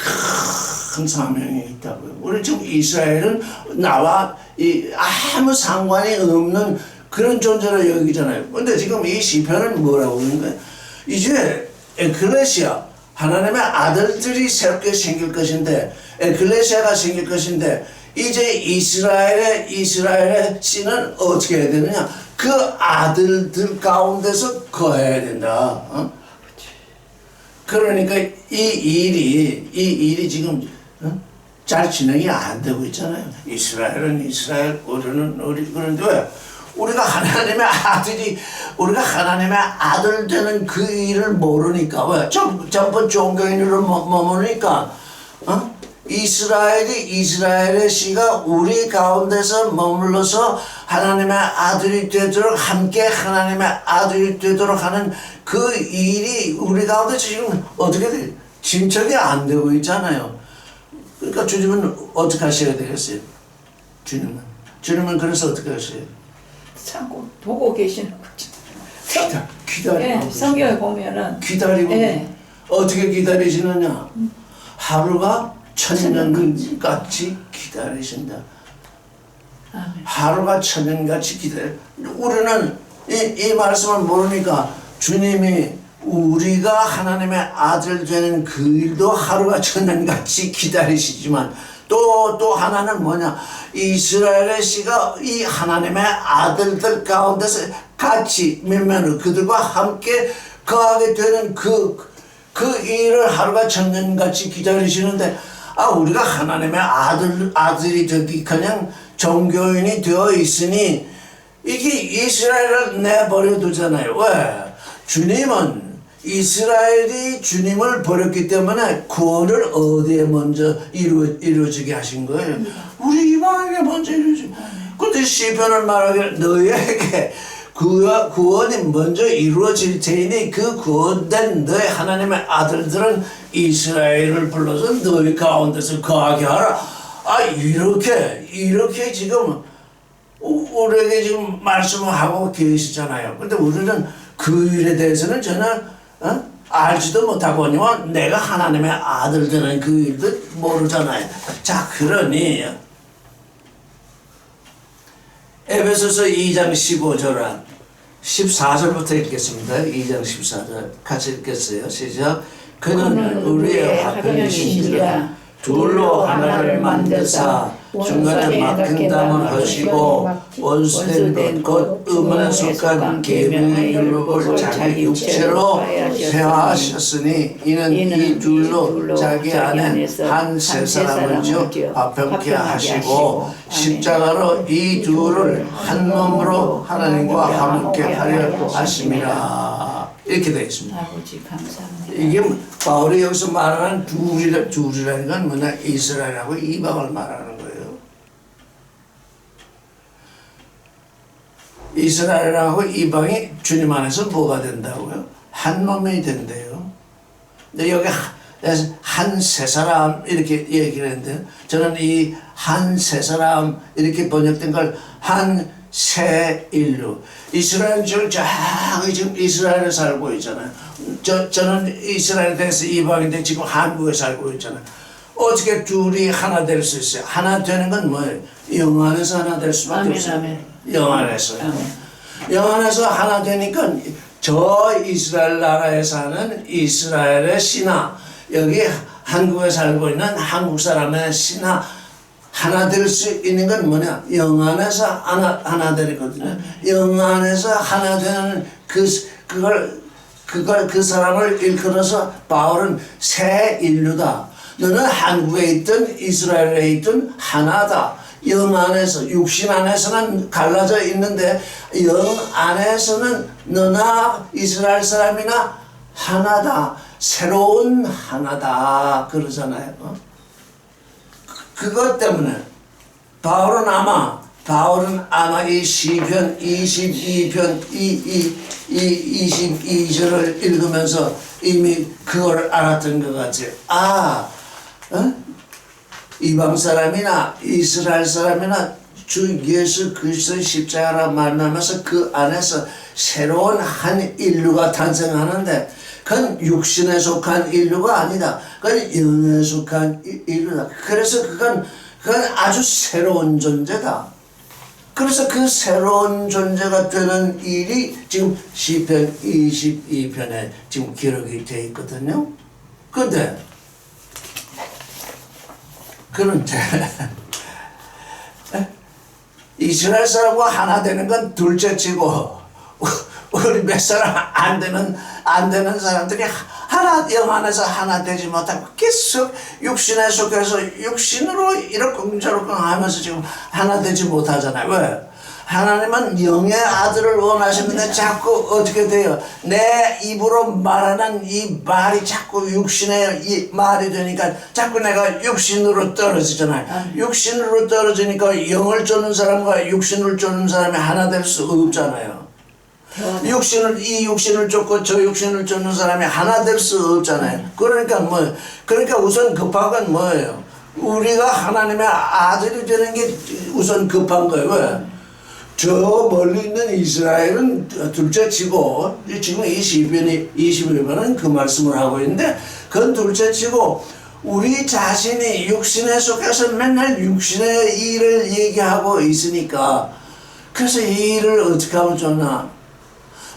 Speaker 1: 큰 사명이 있다고요. 우리 지금 이스라엘은 나와 아무 상관이 없는 그런 존재로 여기잖아요. 근데 지금 이 시편은 뭐라고 그러는 거예요? 이제 에클레시아, 하나님의 아들들이 새롭게 생길 것인데, 에클레시아가 생길 것인데, 이제 이스라엘의 씨는 어떻게 해야 되느냐? 그 아들들 가운데서 거해야 된다. 그러니까 이 일이 지금 잘 진행이 안 되고 있잖아요. 이스라엘은 이스라엘, 우리는 우리. 그런데 왜? 우리가 하나님의 아들 되는 그 일을 모르니까. 왜? 전부 종교인으로 머무르니까. 이스라엘의 씨가 우리 가운데서 머물러서 하나님의 아들이 되도록, 함께 하나님의 아들이 되도록 하는 그 일이 우리 가운데 지금 어떻게 돼? 진척이 안 되고 있잖아요. 그러니까 주님은 어떻게 하셔야 되겠어요? 주님은 그래서 어떻게 하셔요?
Speaker 2: 참고 보고 계시는 거죠.
Speaker 1: 기다리고
Speaker 2: 성경에 보면은
Speaker 1: 기다리고 어떻게 기다리시느냐? 하루가 천년같이 기다리신다. 하루가 천년같이 기다려. 우리는 이 말씀을 모르니까 주님이 우리가 하나님의 아들 되는 그 일도 하루가 천년같이 기다리시지만 또 하나는 뭐냐? 이스라엘의 씨가 이 하나님의 아들들 가운데서 같이 면면으로 그들과 함께 거하게 되는 그 일을 하루가 천년같이 기다리시는데, 우리가 하나님의 아들이 되기 그냥 종교인이 되어 있으니 이게 이스라엘을 내버려 두잖아요. 왜? 주님은 이스라엘이 주님을 버렸기 때문에 구원을 어디에 먼저 이루어지게 하신 거예요? 우리 이방인에 먼저 이루어지게. 근데 시편을 말하기를 너희에게 구원이 먼저 이루어질 테니 그 구원된 너희 하나님의 아들들은 이스라엘을 불러서 너희 가운데서 거하게 하라. 이렇게 지금 우리에게 지금 말씀을 하고 계시잖아요. 근데 우리는 그 일에 대해서는 전혀 알지도 못하거니와 내가 하나님의 아들 되는 그 일도 모르잖아요. 자, 그러니 에베소서 2장 15절 14절부터 읽겠습니다. 2장 14절 같이 읽겠어요. 시작. 그는 우리의 화평이시니라 둘로 하나를 만드사 중간에 막힌 담을 하시고 원수된 것 의문에 속한 계명의 율법을 자기 육체로 회화하셨으니 이는 이 둘로 자기 안에 한 세 사람을 지어 화평케 하시고 십자가로 이 둘을 한 몸으로 하나님과 화목케 하려 하심이라. 이렇게 되어 있습니다.
Speaker 2: 아버지 감사합니다.
Speaker 1: 이게 바울이 여기서 말하는 둘이라는 건 뭐냐? 이스라엘하고 이방을 말하는 거예요. 이스라엘하고 이방이 주님 안에서 뭐가 된다고요? 한 몸이 된대요. 근데 여기 한 세 사람 이렇게 얘기를 했는데, 저는 이 한 세 사람 이렇게 번역된 걸 한 새 인류. 이스라엘 지금 이스라엘에 살고 있잖아요. 저는 이스라엘에 대해서 이방인데 지금 한국에 살고 있잖아요. 어떻게 둘이 하나 될 수 있어요? 하나 되는 건 뭐예요? 영 안에서 하나 될 수밖에 없어요. 영 안에서요. 영 안에서 하나 되니까 저 이스라엘 나라에 사는 이스라엘의 신하, 여기 한국에 살고 있는 한국 사람의 신하 하나 될 수 있는 건 뭐냐? 영 안에서 하나 되거든요. 영 안에서 하나 되는 그 사람을 일컬어서 바울은 새 인류다. 너는 한국에 있든 이스라엘에 있든 하나다. 영 안에서, 육신 안에서는 갈라져 있는데 영 안에서는 너나 이스라엘 사람이나 하나다. 새로운 하나다. 그러잖아요. 그것 때문에 바울은 아마 이 시편 22편 22절을 읽으면서 이미 그걸 알았던 것 같아요. 이방 사람이나 이스라엘 사람이나 주 예수 그리스도의 십자가라 말미암아서 그 안에서 새로운 한 인류가 탄생하는데, 그건 육신에 속한 인류가 아니다. 그건 영에 속한 인류다. 그래서 그건 아주 새로운 존재다. 그래서 그 새로운 존재가 되는 일이 지금 시편 22편에 지금 기록이 되어 있거든요. 그런데 이스라엘 사람과 하나 되는 건 둘째치고 우리 몇 사람 안 되는 사람들이 영 안에서 하나 되지 못하고 계속 육신에 속해서 육신으로 이러쿵저러쿵 하면서 지금 하나 되지 못하잖아요. 왜? 하나님은 영의 아들을 원하시는데 자꾸 어떻게 돼요? 내 입으로 말하는 이 말이 자꾸 육신의 이 말이 되니까 자꾸 내가 육신으로 떨어지잖아요. 육신으로 떨어지니까 영을 쫓는 사람과 육신을 쫓는 사람이 하나 될 수 없잖아요. 이 육신을 쫓고 저 육신을 쫓는 사람이 하나 될 수 없잖아요. 그러니까 우선 급한 건 뭐예요? 우리가 하나님의 아들이 되는 게 우선 급한 거예요. 왜? 저 멀리 있는 이스라엘은 둘째 치고, 지금 이 시편이 21번은 그 말씀을 하고 있는데, 그건 둘째 치고, 우리 자신이 육신에 속해서 맨날 육신의 일을 얘기하고 있으니까, 그래서 이 일을 어떻게 하면 좋나?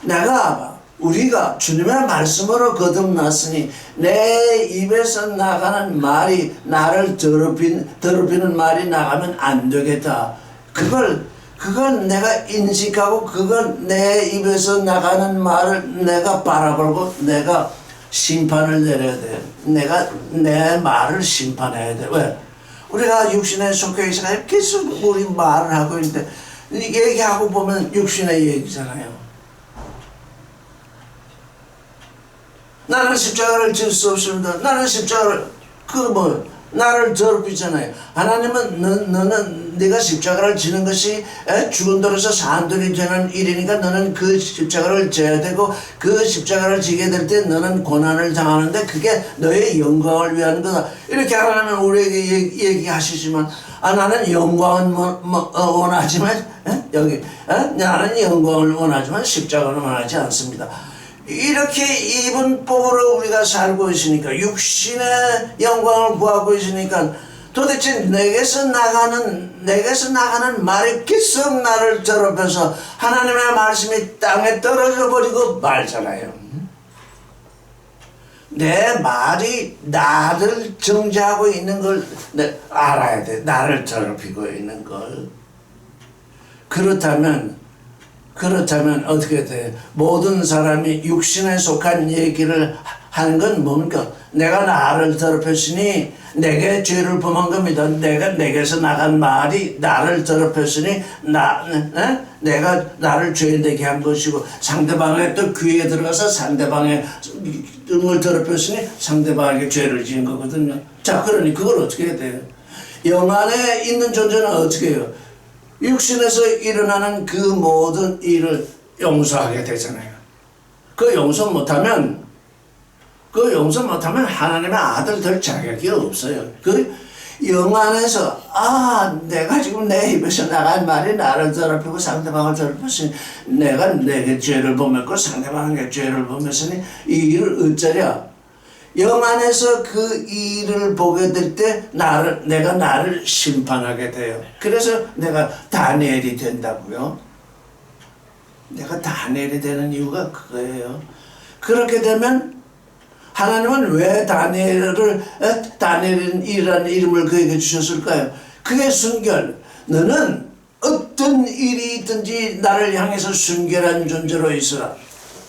Speaker 1: 내가 우리가 주님의 말씀으로 거듭났으니 내 입에서 나가는 말이 나를 더럽히는 말이 나가면 안 되겠다. 그걸 내가 인식하고 그걸 내 입에서 나가는 말을 내가 바라보고 내가 심판을 내려야 돼. 내가 내 말을 심판해야 돼. 왜? 우리가 육신에 속해 있어서 계속 우리 말을 하고 있는데 얘기하고 보면 육신의 얘기잖아요. 나는 십자가를 질 수 없습니다. 나는 십자가를 나를 더럽히잖아요. 하나님은 너는 네가 십자가를 지는 것이 죽은돌에서 산돌이 되는 일이니까 너는 그 십자가를 져야 되고 그 십자가를 지게 될 때 너는 고난을 당하는데 그게 너의 영광을 위한 거다. 이렇게 하나님은 우리에게 얘기하시지만 나는 영광은 원하지만 나는 영광을 원하지만 십자가는 원하지 않습니다. 이렇게 이분법으로 우리가 살고 있으니까 육신의 영광을 구하고 있으니까 도대체 내게서 나가는 말이 계속 나를 더럽혀서 하나님의 말씀이 땅에 떨어져 버리고 말잖아요. 내 말이 나를 정죄하고 있는 걸 알아야 돼. 나를 더럽히고 있는 걸. 그렇다면 어떻게 돼? 모든 사람이 육신에 속한 얘기를 하는 건 뭡니까? 내가 나를 더럽혔으니 내게 죄를 범한 겁니다. 내게서 나간 말이 나를 더럽혔으니 내가 나를 죄되게 한 것이고 상대방의 또 귀에 들어가서 상대방의 등을 더럽혔으니 상대방에게 죄를 지은 거거든요. 자, 그러니 그걸 어떻게 해야 돼요? 영 안에 있는 존재는 어떻게 해요? 육신에서 일어나는 그 모든 일을 용서하게 되잖아요. 그 용서 못하면 하나님의 아들 될 자격이 없어요. 그 영 안에서 내가 지금 내 입에서 나간 말이 나를 더럽히고 상대방을 더럽혔으니 내가 내게 죄를 범했고 상대방에게 죄를 범했으니 이 일을 어쩌랴. 영 안에서 그 일을 보게 될 때 내가 나를 심판하게 돼요. 그래서 내가 다니엘이 된다고요. 내가 다니엘이 되는 이유가 그거예요. 그렇게 되면 하나님은 왜 다니엘이라는 이름을 그에게 주셨을까요? 그게 순결. 너는 어떤 일이 있든지 나를 향해서 순결한 존재로 있어라.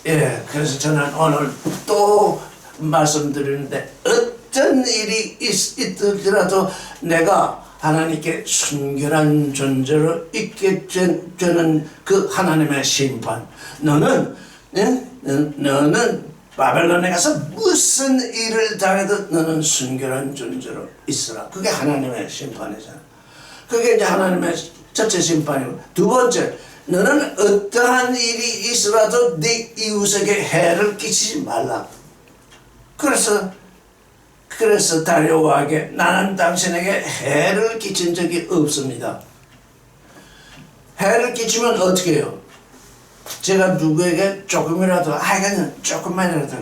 Speaker 1: 그래서 저는 오늘 또 말씀드리는데 어떤 일이 있더라도 내가 하나님께 순결한 존재로 있게 되는 그 하나님의 심판. 너는 바벨론에 가서 무슨 일을 당해도 너는 순결한 존재로 있으라. 그게 하나님의 심판이잖아. 그게 이제 하나님의 첫째 심판이고, 두 번째, 너는 어떠한 일이 있어라도 네 이웃에게 해를 끼치지 말라. 그래서 다리오에게 나는 당신에게 해를 끼친 적이 없습니다. 해를 끼치면 어떻게 해요? 제가 누구에게 조금이라도 그냥 조금만이라도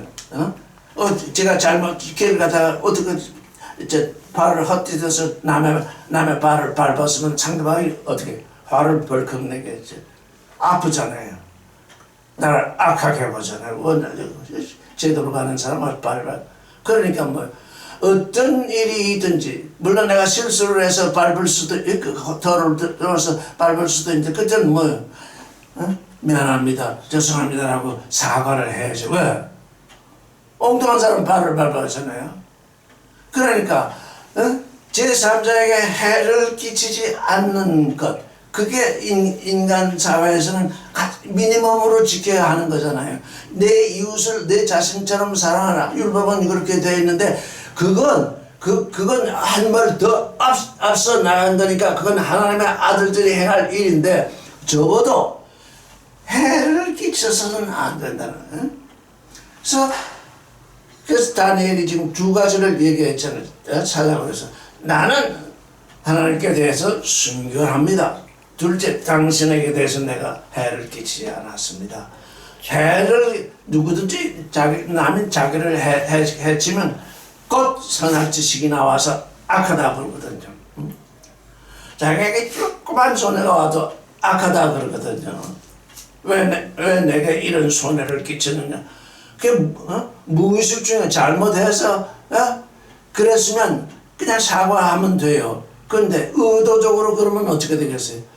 Speaker 1: 제가 잘못 길을 가다가 어떻게 발을 헛디뎌서 남의 발을 밟았으면 상대방이 어떻게 화를 벌컥 내겠지. 아프잖아요. 나를 악하게 보잖아요. 제대로 가는 사람을 밟아. 그러니까 어떤 일이 있든지, 물론 내가 실수를 해서 밟을 수도 있고, 도로를 들어서 밟을 수도 있는데, 그때는 미안합니다, 죄송합니다라고 사과를 해야지. 왜? 엉뚱한 사람 발을 밟았잖아요. 그러니까, 제3자에게 해를 끼치지 않는 것, 그게 인간 사회에서는 미니멈으로 지켜야 하는 거잖아요. 내 이웃을 내 자신처럼 사랑하라. 율법은 그렇게 되어 있는데 그건 한 발 더 앞서 나간다니까 그건 하나님의 아들들이 행할 일인데 적어도 해를 끼쳐서는 안 된다는. 그래서 다니엘이 지금 두 가지를 얘기했잖아요. 찾아보면서 나는 하나님께 대해서 순결합니다. 둘째, 당신에게 대해서 내가 해를 끼치지 않았습니다. 해를 누구든지 남이 자기를 해치면 곧 선할 지식이 나와서 악하다 그러거든요. 자기에게 조그만 손해가 와도 악하다 그러거든요. 왜 내게 이런 손해를 끼치느냐? 그게 무의식 중에 잘못해서 그랬으면 그냥 사과하면 돼요. 그런데 의도적으로 그러면 어떻게 되겠어요?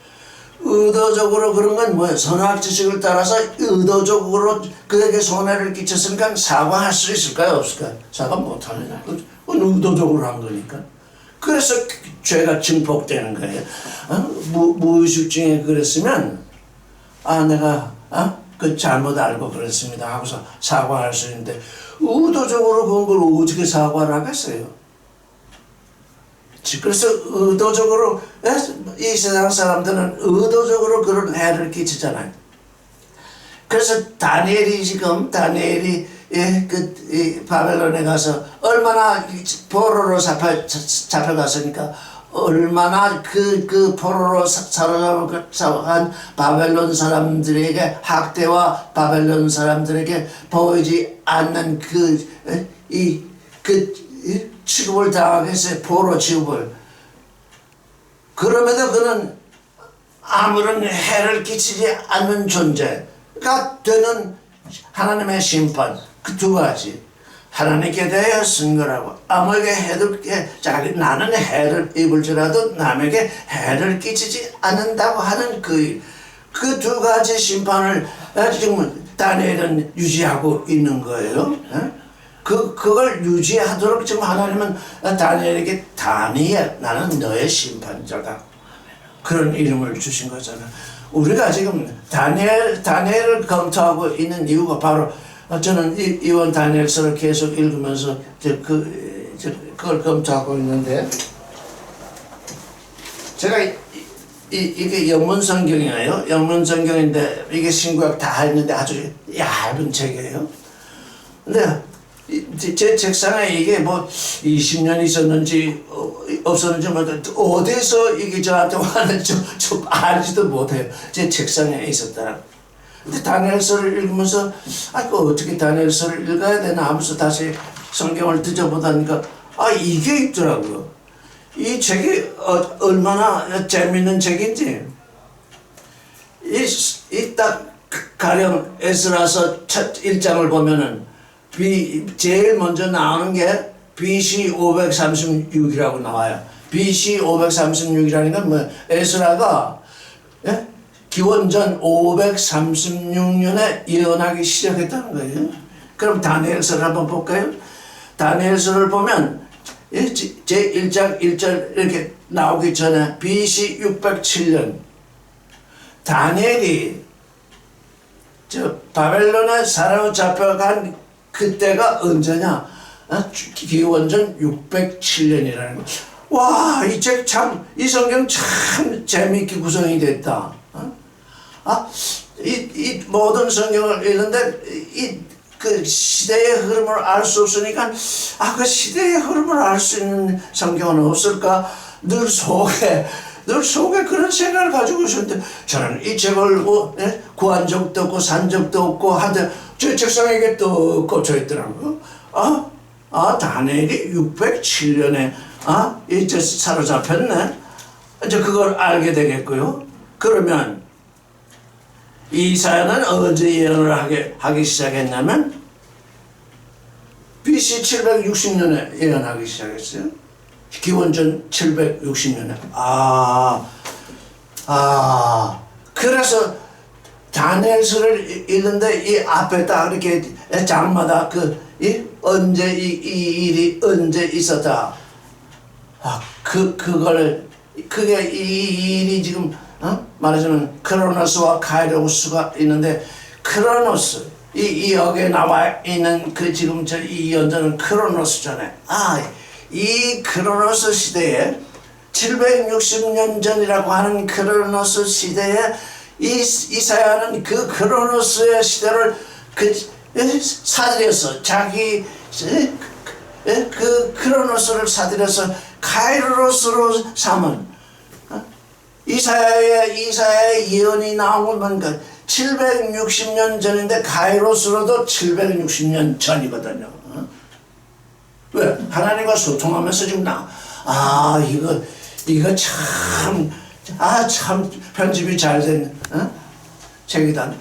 Speaker 1: 의도적으로 그런 건 뭐예요? 선악 지식을 따라서 의도적으로 그에게 손해를 끼쳤으니까 사과할 수 있을까요? 없을까요? 사과 못하느냐? 그건 의도적으로 한 거니까. 그래서 죄가 증폭되는 거예요. 무의식 중에 그랬으면 내가 그 잘못 알고 그랬습니다 하고서 사과할 수 있는데 의도적으로 그런 걸 어떻게 사과를 하겠어요? 그래서 의도적으로 이 세상 사람들은 의도적으로 그런 해를 끼치잖아요. 그래서 다니엘이 바벨론에 가서 얼마나 포로로 잡혀갔으니까 얼마나 그 포로로 사로잡힌 바벨론 사람들에게 학대와 바벨론 사람들에게 보이지 않는 취급을 당하겠어요. 포로 취급을. 그럼에도 그는 아무런 해를 끼치지 않는 존재가 되는 하나님의 심판, 그 두 가지. 하나님께 대하여 쓴 거라고. 아무에게 나는 해를 입을지라도 남에게 해를 끼치지 않는다고 하는 그 두 가지 심판을 지금 다니엘은 유지하고 있는 거예요. 그걸 유지하도록 지금 하나님은 다니엘에게 다니엘, 나는 너의 심판자다. 그런 이름을 주신 거잖아. 우리가 지금 다니엘을 검토하고 있는 이유가 바로 저는 이원 다니엘서를 계속 읽으면서 그걸 검토하고 있는데 제가 이게 영문 성경이에요. 영문 성경인데 이게 신구약 다 있는데 아주 얇은 책이에요. 근데 제 책상에 이게 뭐 20년 있었는지 없었는지 어디서 이게 저한테 왔는지 좀 알지도 못해요. 제 책상에 있었더라. 근데 다니엘서를 읽으면서 어떻게 다니엘서를 읽어야 되나 하면서 다시 성경을 뒤져보다니까 이게 있더라고요. 이 책이 얼마나 재밌는 책인지 이 딱 가령 에스라서 첫 1장을 보면은 제일 먼저 나오는 게 BC 536이라고 나와요. BC 536이라는 건 뭐 에스라가 기원전 536년에 예언하기 시작했다는 거예요. 그럼 다니엘서를 한번 볼까요? 다니엘서를 보면 제1장 1절 이렇게 나오기 전에 BC 607년 다니엘이 바벨론에 사로잡혀간 그때가 언제냐? 기원전 607년이라는 거. 와, 이 책 참, 이 성경 참 재미있게 구성이 됐다. 이 모든 성경을 읽는데 그 시대의 흐름을 알 수 없으니까 그 시대의 흐름을 알 수 있는 성경은 없을까? 늘 속에 그런 생각을 가지고 있었는데 저는 이 책을 구한 적도 없고 산 적도 없고 한데 제 책상에 이게 또 꽂혀 있더라고요. 다니엘이 607년에 이제 사로잡혔네. 이제 그걸 알게 되겠고요. 그러면 이사야는 언제 예언을 하기 시작했냐면 BC 760년에 예언하기 시작했어요. 기원전 760년에. 그래서 다니엘서를 읽는데 이 앞에 딱 이렇게 장마다 언제 이 일이 언제 있었다. 그게 이 일이 지금 말하자면 크로노스와 카이로스가 있는데 크로노스 이 여기에 나와 있는 지금 이 연자는 크로노스잖아요. 이 크로노스 시대에 760년 전이라고 하는 크로노스 시대에 이사야는 그 크로노스의 시대를 사들여서 자기 그 크로노스를 사들여서 카이로스로 삼은 이사야의 예언이 나온 건 760년 전인데 카이로스로도 760년 전이거든요. 왜? 하나님과 소통하면서 지금 이거 참 편집이 잘 된 책이다.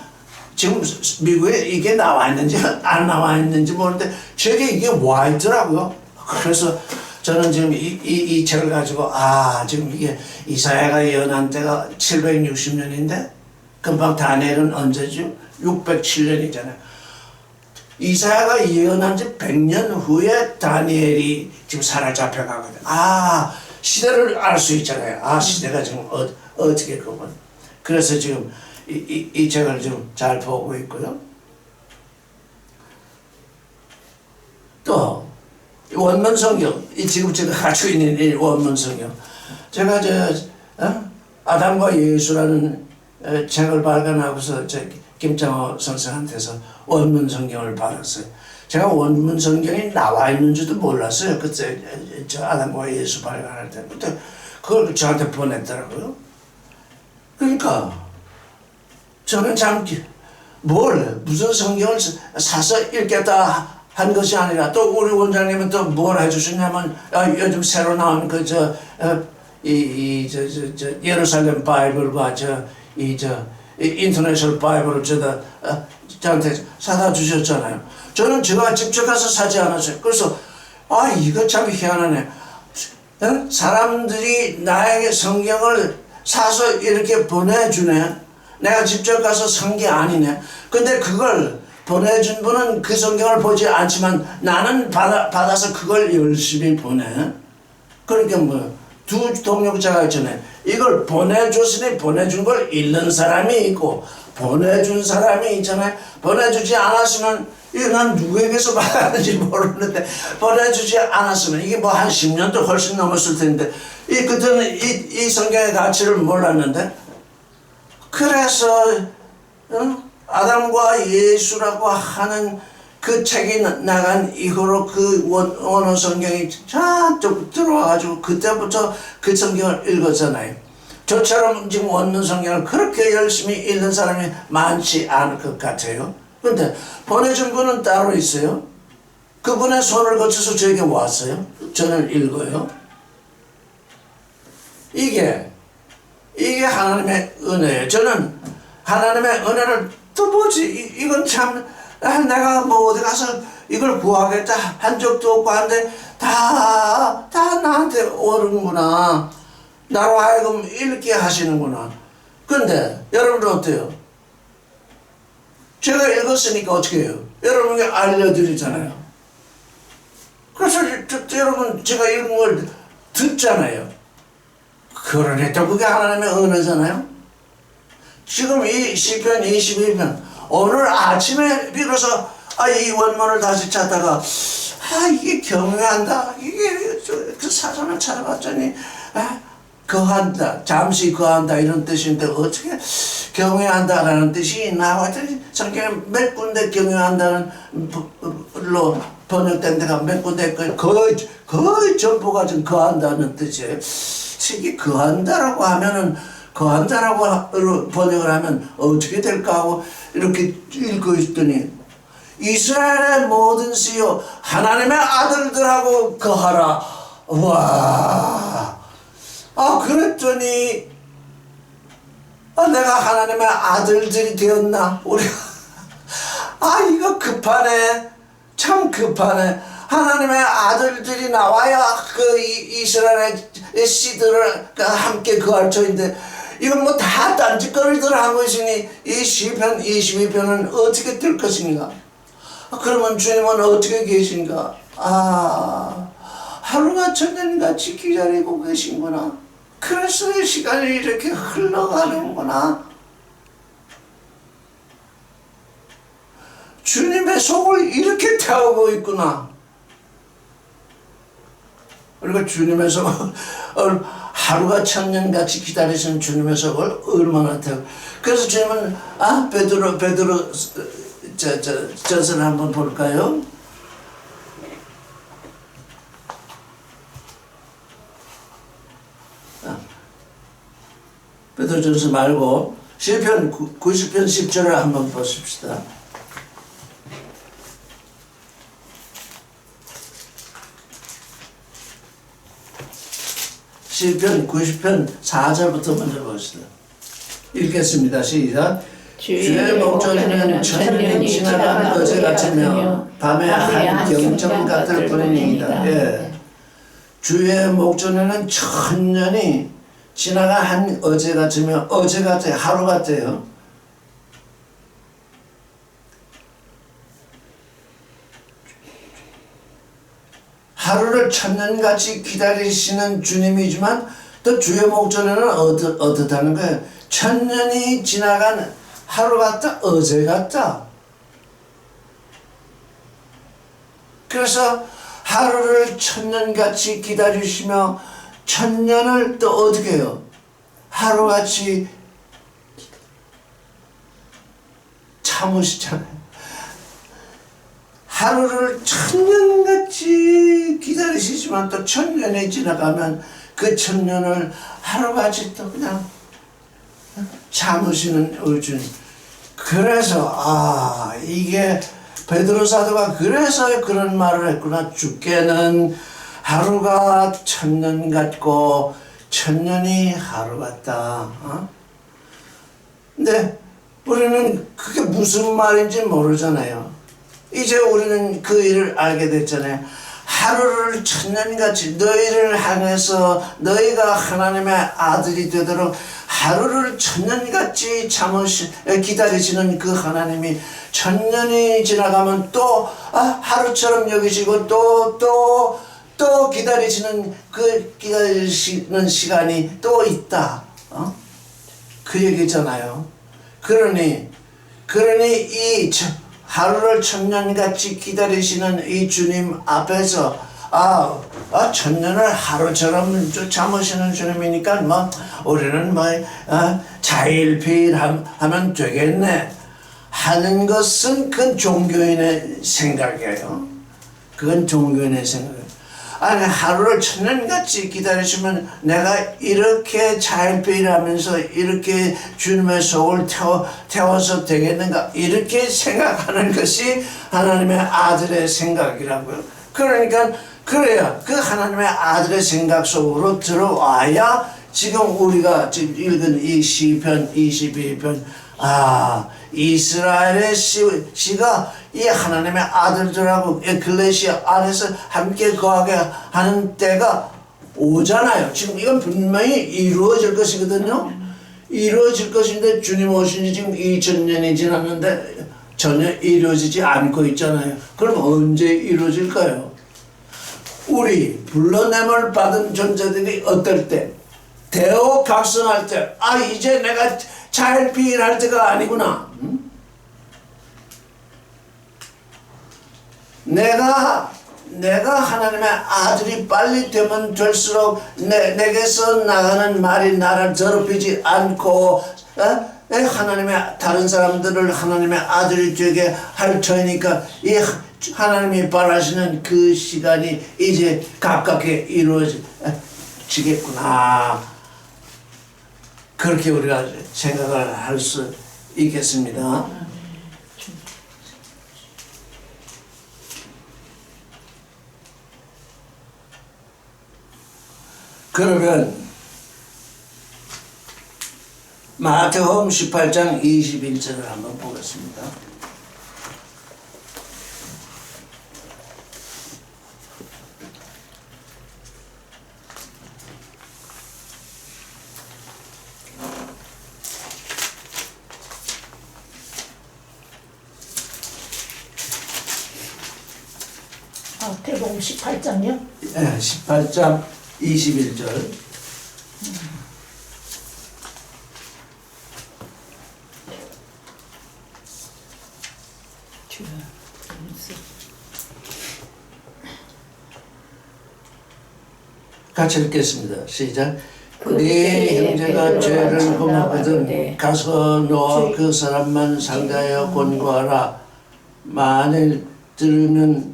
Speaker 1: 지금 미국에 이게 나와 있는지 안 나와 있는지 모르는데 저게 이게 와 있더라고요. 그래서 저는 지금 이 책을 가지고 지금 이게 이사야가 예언한 때가 760년인데 금방 다니엘은 언제죠? 607년이잖아요. 이사야가 예언한 지 100년 후에 다니엘이 지금 사로잡혀가거든. 시대를 알 수 있잖아요. 시대가 지금 어떻게 그건. 그래서 지금 이 책을 좀 잘 보고 있고요. 또 원문 성경, 지금 제가 가지고 있는 이 원문 성경. 제가 아담과 예수라는 책을 발간하고서 김창호 선생한테서 원문 성경을 받았어요. 제가 원문 성경이 나와 있는지도 몰랐어요. 그때 저 아담과 예수 발간할 때. 근데 그걸 저한테 보냈더라고요. 그러니까 저는 참 무슨 성경을 사서 읽겠다 한 것이 아니라 또 우리 원장님은 또 뭘 해주셨냐면 요즘 새로 나온 예루살렘 바이블과 인터내셔널 바이블을 저한테 사다 주셨잖아요. 저는 제가 직접 가서 사지 않았어요. 그래서 이거 참 희한하네. 사람들이 나에게 성경을 사서 이렇게 보내주네. 내가 직접 가서 산 게 아니네. 근데 그걸 보내준 분은 그 성경을 보지 않지만 나는 받아서 그걸 열심히 보내. 그러니까 두 동력자가 있잖아요. 이걸 보내줬으니 보내준 걸 읽는 사람이 있고 보내준 사람이 있잖아요. 보내주지 않았으면 이거 난 누구에게서 받았는지 모르는데 보내주지 않았으면 이게 한 10년도 훨씬 넘었을 텐데 그때는 이 성경의 가치를 몰랐는데 그래서 아담과 예수라고 하는 그 책이 나간 이후로 그 원어 성경이 잔뜩 들어와가지고 그때부터 그 성경을 읽었잖아요. 저처럼 지금 원문 성경을 그렇게 열심히 읽는 사람이 많지 않을 것 같아요. 근데 보내준 분은 따로 있어요. 그분의 손을 거쳐서 저에게 왔어요. 저는 읽어요. 이게 하나님의 은혜예요. 저는 하나님의 은혜를 또 뭐지? 이건 참 내가 어디 가서 이걸 구하겠다 한 적도 없고 한데 다 나한테 오는구나. 나로 하여금 읽게 하시는구나. 근데 여러분들 어때요? 제가 읽었으니까 어떻게 해요? 여러분에게 알려드리잖아요. 그래서 여러분 제가 읽은 걸 듣잖아요. 그러니까 그게 하나님의 은혜잖아요. 지금 이 시편 22편 오늘 아침에 비로소 이 원문을 다시 찾다가 이게 경외한다. 이게 그 사전을 찾아봤더니 거한다, 잠시 거한다 이런 뜻인데 어떻게 경외한다라는 뜻이 나왔더니 성경에 몇 군데 경외한다는 로 번역된 데가 몇 군데 거의 전부가 좀 거한다는 뜻이에요. 이게 거한다라고 하면은 거한다라고 번역을 하면 어떻게 될까 하고 이렇게 읽고 있더니 이스라엘의 모든 씨요 하나님의 아들들하고 거하라. 와. 그랬더니 내가 하나님의 아들들이 되었나? 우리가 이거 급하네. 참 급하네. 하나님의 아들들이 나와야 그 이스라엘의 씨들을 함께 거할 터인데 이건 다 딴짓거리들 한 것이니 이 시편 22편은 어떻게 될 것인가? 그러면 주님은 어떻게 계신가? 하루가 천년같이 기다리고 계신구나. 그래서 이 시간이 이렇게 흘러가는구나. 주님의 속을 이렇게 태우고 있구나. 그리고 주님의 속을 하루가 천년같이 기다리신 주님의 속을 얼마나 태우고. 그래서 주님은 베드로 전서를 한번 볼까요? 베드로전서 말고 시편 90편 10절을 한번 보십시다. 시편 90편 4절부터 먼저 봅시다. 읽겠습니다. 시작. 주의 목전에는 천년이 지나간 어제 같으며 밤의 한 경전 같을 뿐입니다. 예. 주의 목전에는 천년이 지나간 한 어제 같으며 어제 같아요. 하루 같아요. 하루를 천년같이 기다리시는 주님이지만 또 주의 목전에는 어떻다는 거예요? 천년이 지나간 하루 같다, 어제 같다. 그래서 하루를 천년같이 기다리시며 천년을 또 어떻게 해요? 하루같이 참으시잖아요. 하루를 천년같이 기다리시지만 또 천년이 지나가면 그 천년을 하루같이 또 그냥 참으시는 우리 주님. 그래서 이게 베드로 사도가 그래서 그런 말을 했구나. 주께는 하루가 천년 같고 천년이 하루 같다. 근데 우리는 그게 무슨 말인지 모르잖아요. 이제 우리는 그 일을 알게 됐잖아요. 하루를 천년같이 너희를 향해서 너희가 하나님의 아들이 되도록 하루를 천년같이 기다리시는 그 하나님이 천년이 지나가면 또 하루처럼 여기시고 또 기다리시는 그 기다리시는 시간이 또 있다. 그 얘기잖아요. 그러니 이 하루를 천년같이 기다리시는 이 주님 앞에서 천년을 하루처럼 참으시는 주님이니까 우리는 자일피일하면 되겠네 하는 것은 그건 종교인의 생각이에요. 그건 종교인의 생각이에요. 아니 하루를 천년같이 기다리시면 내가 이렇게 자일피일하면서 이렇게 주님의 속을 태워서 되겠는가 이렇게 생각하는 것이 하나님의 아들의 생각이라고요. 그러니까 그래야 그 하나님의 아들의 생각 속으로 들어와야 지금 우리가 지금 읽은 이 시편 22편 이스라엘의 시가 이 하나님의 아들들하고 에클레시아 안에서 함께 거하게 하는 때가 오잖아요. 지금 이건 분명히 이루어질 것이거든요. 이루어질 것인데 주님 오신 지 지금 2000년이 지났는데 전혀 이루어지지 않고 있잖아요. 그럼 언제 이루어질까요? 우리 불러냄을 받은 존재들이 어떨 때? 대오각성할 때 이제 내가 자일피일할 때가 아니구나. 내가 하나님의 아들이 빨리 되면 될수록 내게서 나가는 말이 나를 더럽히지 않고 하나님의 다른 사람들을 하나님의 아들이 되게 할 터이니까 이 하나님이 바라시는 그 시간이 이제 가깝게 이루어지겠구나. 그렇게 우리가 생각을 할 수 있겠습니다. 그러면 마태복음 18장 21절을 한번 보겠습니다.
Speaker 3: 마태복음 18장이요?
Speaker 1: 네, 18장 21절. 같이 읽겠습니다. 시작. 네 형제가 죄를 범하거든 가서 너와 그 사람만 상대하여 권고하라. 만일 들으면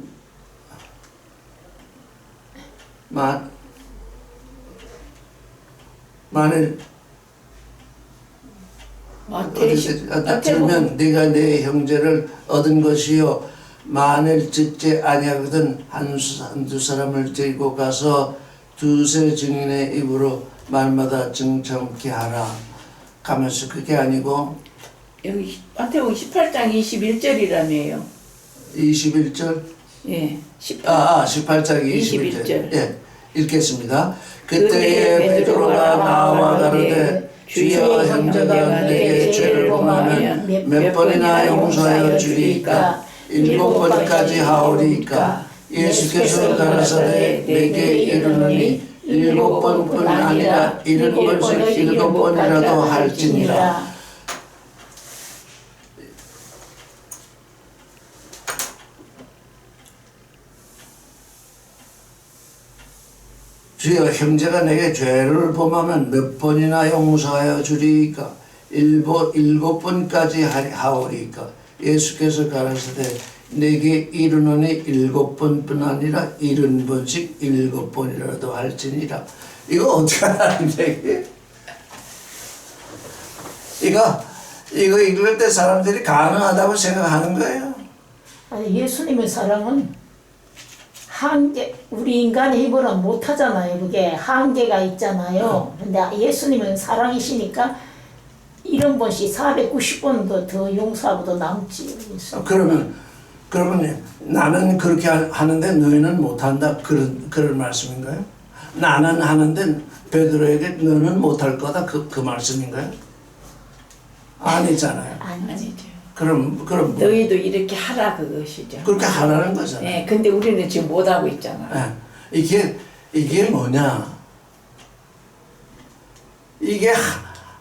Speaker 1: 만일 들으면 네가 네 형제를 얻은 것이요 만일 듣지 아니하거든 한두 사람을 데리고 가서 두세 증인의 입으로 말마다 증정케 하라. 가면서 그게 아니고
Speaker 2: 여기 마태복음 18장 21절이라며요.
Speaker 1: 21절?
Speaker 2: 예. 18.
Speaker 1: 18장
Speaker 2: 21절.
Speaker 1: 21절. 예, 읽겠습니다. 그때에 베드로가 나와 가로되 주여 형제가 내게 죄를 범하면 몇 번이나 용서하여 주리이까? 7번까지 하오리이까? 예수께서 가라사대 내게 이르노니 7번뿐 아니라 7번씩 7번이라도 할지니라. 주여 형제가 내게 죄를 범하면 몇 번이나 용서하여 주리이까? 7번까지 하오리이까? 예수께서 가라사대 내게 이르노니 7번뿐 아니라 70번씩 7번이라도 할지니라. 이거 어떻게 하는데 이거 읽을 때 사람들이 가능하다고 생각하는 거예요.
Speaker 3: 아니, 예수님의 사랑은 한계, 우리 인간의 힘으로는 못하잖아요. 그게 한계가 있잖아요. 근데 예수님은 사랑이시니까 70번씩 490번도 더 용서하고도 남지.
Speaker 1: 그러면 나는 그렇게 하는데 너희는 못한다, 그런 말씀인가요? 나는 하는데 베드로에게 너는 못할 거다, 그 말씀인가요? 아니잖아요.
Speaker 2: 아니죠.
Speaker 1: 그럼 뭐
Speaker 2: 너희도 이렇게 하라 그것이죠.
Speaker 1: 그렇게 하라는 거잖아요.
Speaker 2: 네, 근데 우리는 지금 못 하고 있잖아.
Speaker 1: 예, 이게 뭐냐? 이게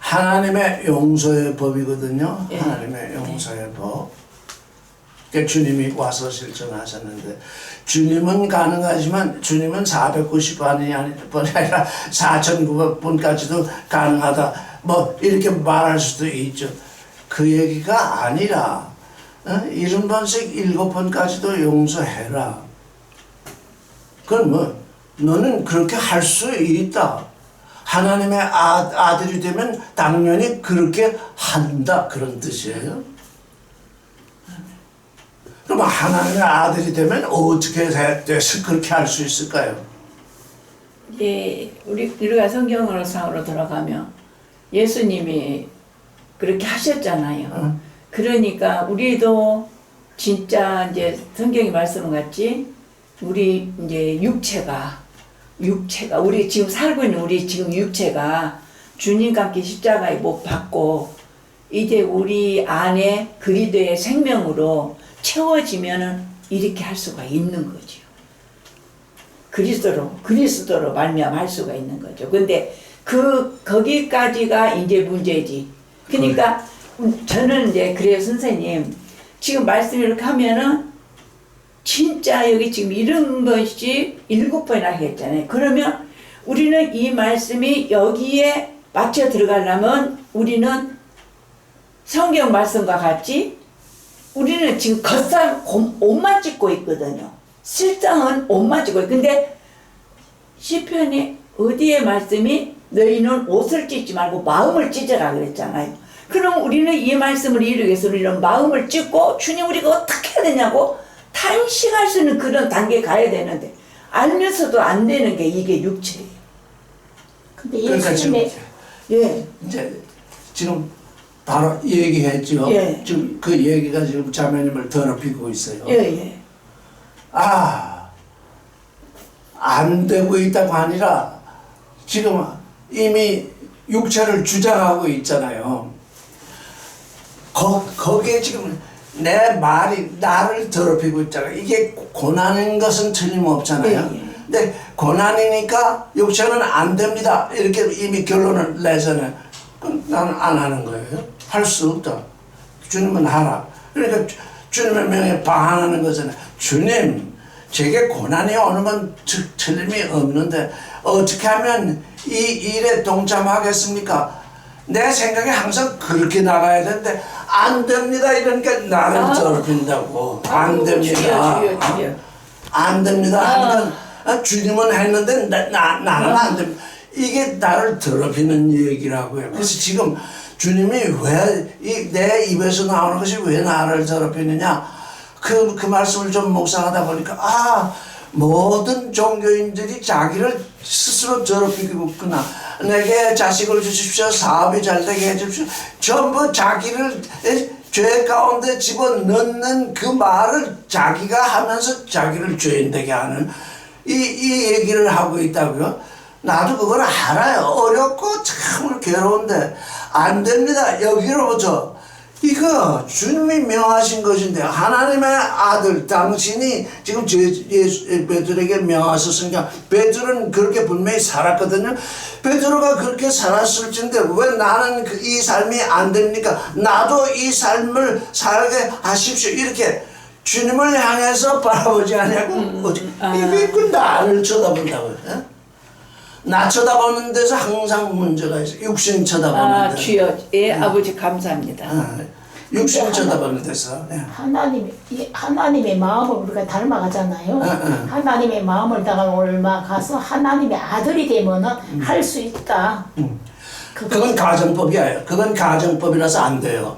Speaker 1: 하나님의 용서의 법이거든요.
Speaker 2: 예.
Speaker 1: 하나님의 용서의 법. 그러니까 주님이 와서 실천하셨는데, 주님은 가능하지만 주님은 490번이 아니라 4,900번까지도 가능하다, 뭐 이렇게 말할 수도 있죠. 그 얘기가 아니라 70번씩 7번까지도 용서해라. 그건 뭐 너는 그렇게 할 수 있다. 하나님의 아들이 되면 당연히 그렇게 한다, 그런 뜻이에요. 그럼 하나님의 아들이 되면 어떻게 돼서 그렇게 할 수 있을까요?
Speaker 2: 예, 우리가 성경으로 돌아가면 예수님이 그렇게 하셨잖아요. 그러니까 우리도 진짜 이제 성경이 말씀은 같지, 우리 이제 육체가 우리 지금 살고 있는 우리 지금 육체가 주님과 함께 십자가에 못 박고 이제 우리 안에 그리스도의 생명으로 채워지면은 이렇게 할 수가 있는 거죠. 그리스도로 말미암아 할 수가 있는 거죠. 근데 거기까지가 이제 문제지. 그러니까 저는 이제 그래요, 선생님. 지금 말씀 이렇게 하면은 진짜 여기 지금 70번씩 7번이나 했잖아요. 그러면 우리는 이 말씀이 여기에 맞춰 들어가려면 우리는 성경 말씀과 같이 우리는 지금 겉살 옷만 찢고 있거든요. 실상은 옷만 찢고 있고, 근데 시편이 어디에 말씀이 너희는 옷을 찢지 말고 마음을 찢어라 그랬잖아요. 그럼 우리는 이 말씀을 이루기 위해서 우리는 마음을 찢고, 주님 우리가 어떻게 해야 되냐고 탄식할 수 있는 그런 단계에 가야 되는데 알면서도 안 되는 게 이게 육체예요.
Speaker 3: 근데
Speaker 1: 그러니까
Speaker 3: 예수님의
Speaker 1: 이제 지금 바로 얘기했죠.
Speaker 2: 예.
Speaker 1: 지금 그 얘기가 지금 자매님을 더럽히고 있어요.
Speaker 2: 예.
Speaker 1: 안 되고 있다고 아니라 지금 이미 육체를 주장하고 있잖아요. 거기에 지금 내 말이 나를 더럽히고 있잖아요. 이게 고난인 것은 틀림없잖아요.
Speaker 2: 예.
Speaker 1: 근데 고난이니까 육체는 안 됩니다, 이렇게 이미 결론을 내잖아요. 그럼 나는 안 하는 거예요. 할 수 없다. 주님은 하라. 그러니까 주님의 명에 반하는 거잖아요. 주님, 제게 고난이 오는 건 틀림이 없는데 어떻게 하면 이 일에 동참하겠습니까? 내 생각에 항상 그렇게 나가야 되는데 안 됩니다, 이러니까 나를 더럽힌다고. 안 됩니다.
Speaker 2: 주여.
Speaker 1: 안 됩니다 하니까 주님은 했는데 나는 안 됩니다. 이게 나를 더럽히는 얘기라고요. 그래서 지금 주님이 왜 내 입에서 나오는 것이 왜 나를 더럽히느냐, 그 말씀을 좀 묵상하다 보니까 모든 종교인들이 자기를 스스로 더럽히고 있구나. 내게 자식을 주십시오. 사업이 잘 되게 해주십시오. 전부 자기를 죄 가운데 집어넣는 그 말을 자기가 하면서 자기를 죄인 되게 하는 이 얘기를 하고 있다고요. 나도 그걸 알아요. 어렵고 참 괴로운데 안 됩니다. 여기로부터 이거 주님이 명하신 것인데 하나님의 아들 당신이 지금 베드로에게 명하셨으니까 베드로는 그렇게 분명히 살았거든요. 베드로가 그렇게 살았을진데 왜 나는 이 삶이 안 됩니까? 나도 이 삶을 살게 하십시오. 이렇게 주님을 향해서 바라보지 않냐고. 이게 나를 쳐다본다고요. 예? 나 쳐다보는 데서 항상 문제가 있어요. 육신 쳐다보는 데.
Speaker 2: 주여, 예, 아버지 감사합니다.
Speaker 1: 육신 쳐다보는 데서. 예.
Speaker 3: 하나님의 마음을 우리가 닮아가잖아요. 하나님의 마음을 닮아가서 하나님의 아들이 되면은 할 수 있다.
Speaker 1: 그건 가정법이에요. 그건 가정법이라서 안 돼요.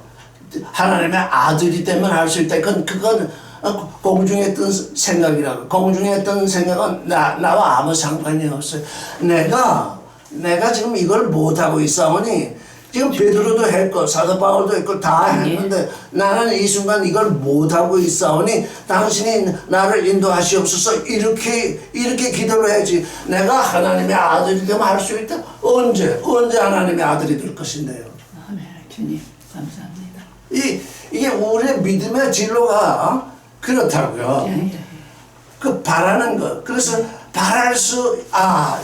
Speaker 1: 하나님의 아들이 되면 할 수 있다. 그건 공중에 뜬 생각이라고. 공중에 뜬 생각은 나와 아무 상관이 없어요. 내가 지금 이걸 못하고 있사오니 지금 베드로도 했고 사도 바울도 했고 다 했는데 나는 이 순간 이걸 못하고 있사오니 당신이 나를 인도하시옵소서. 이렇게 기도를 해야지. 내가 하나님의 아들이 되면 할 수 있다. 언제 하나님의 아들이 될 것인데요.
Speaker 2: 아멘. 주님 감사합니다.
Speaker 1: 이게 우리의 믿음의 진로가 그렇다고요. 그 바라는 것. 그래서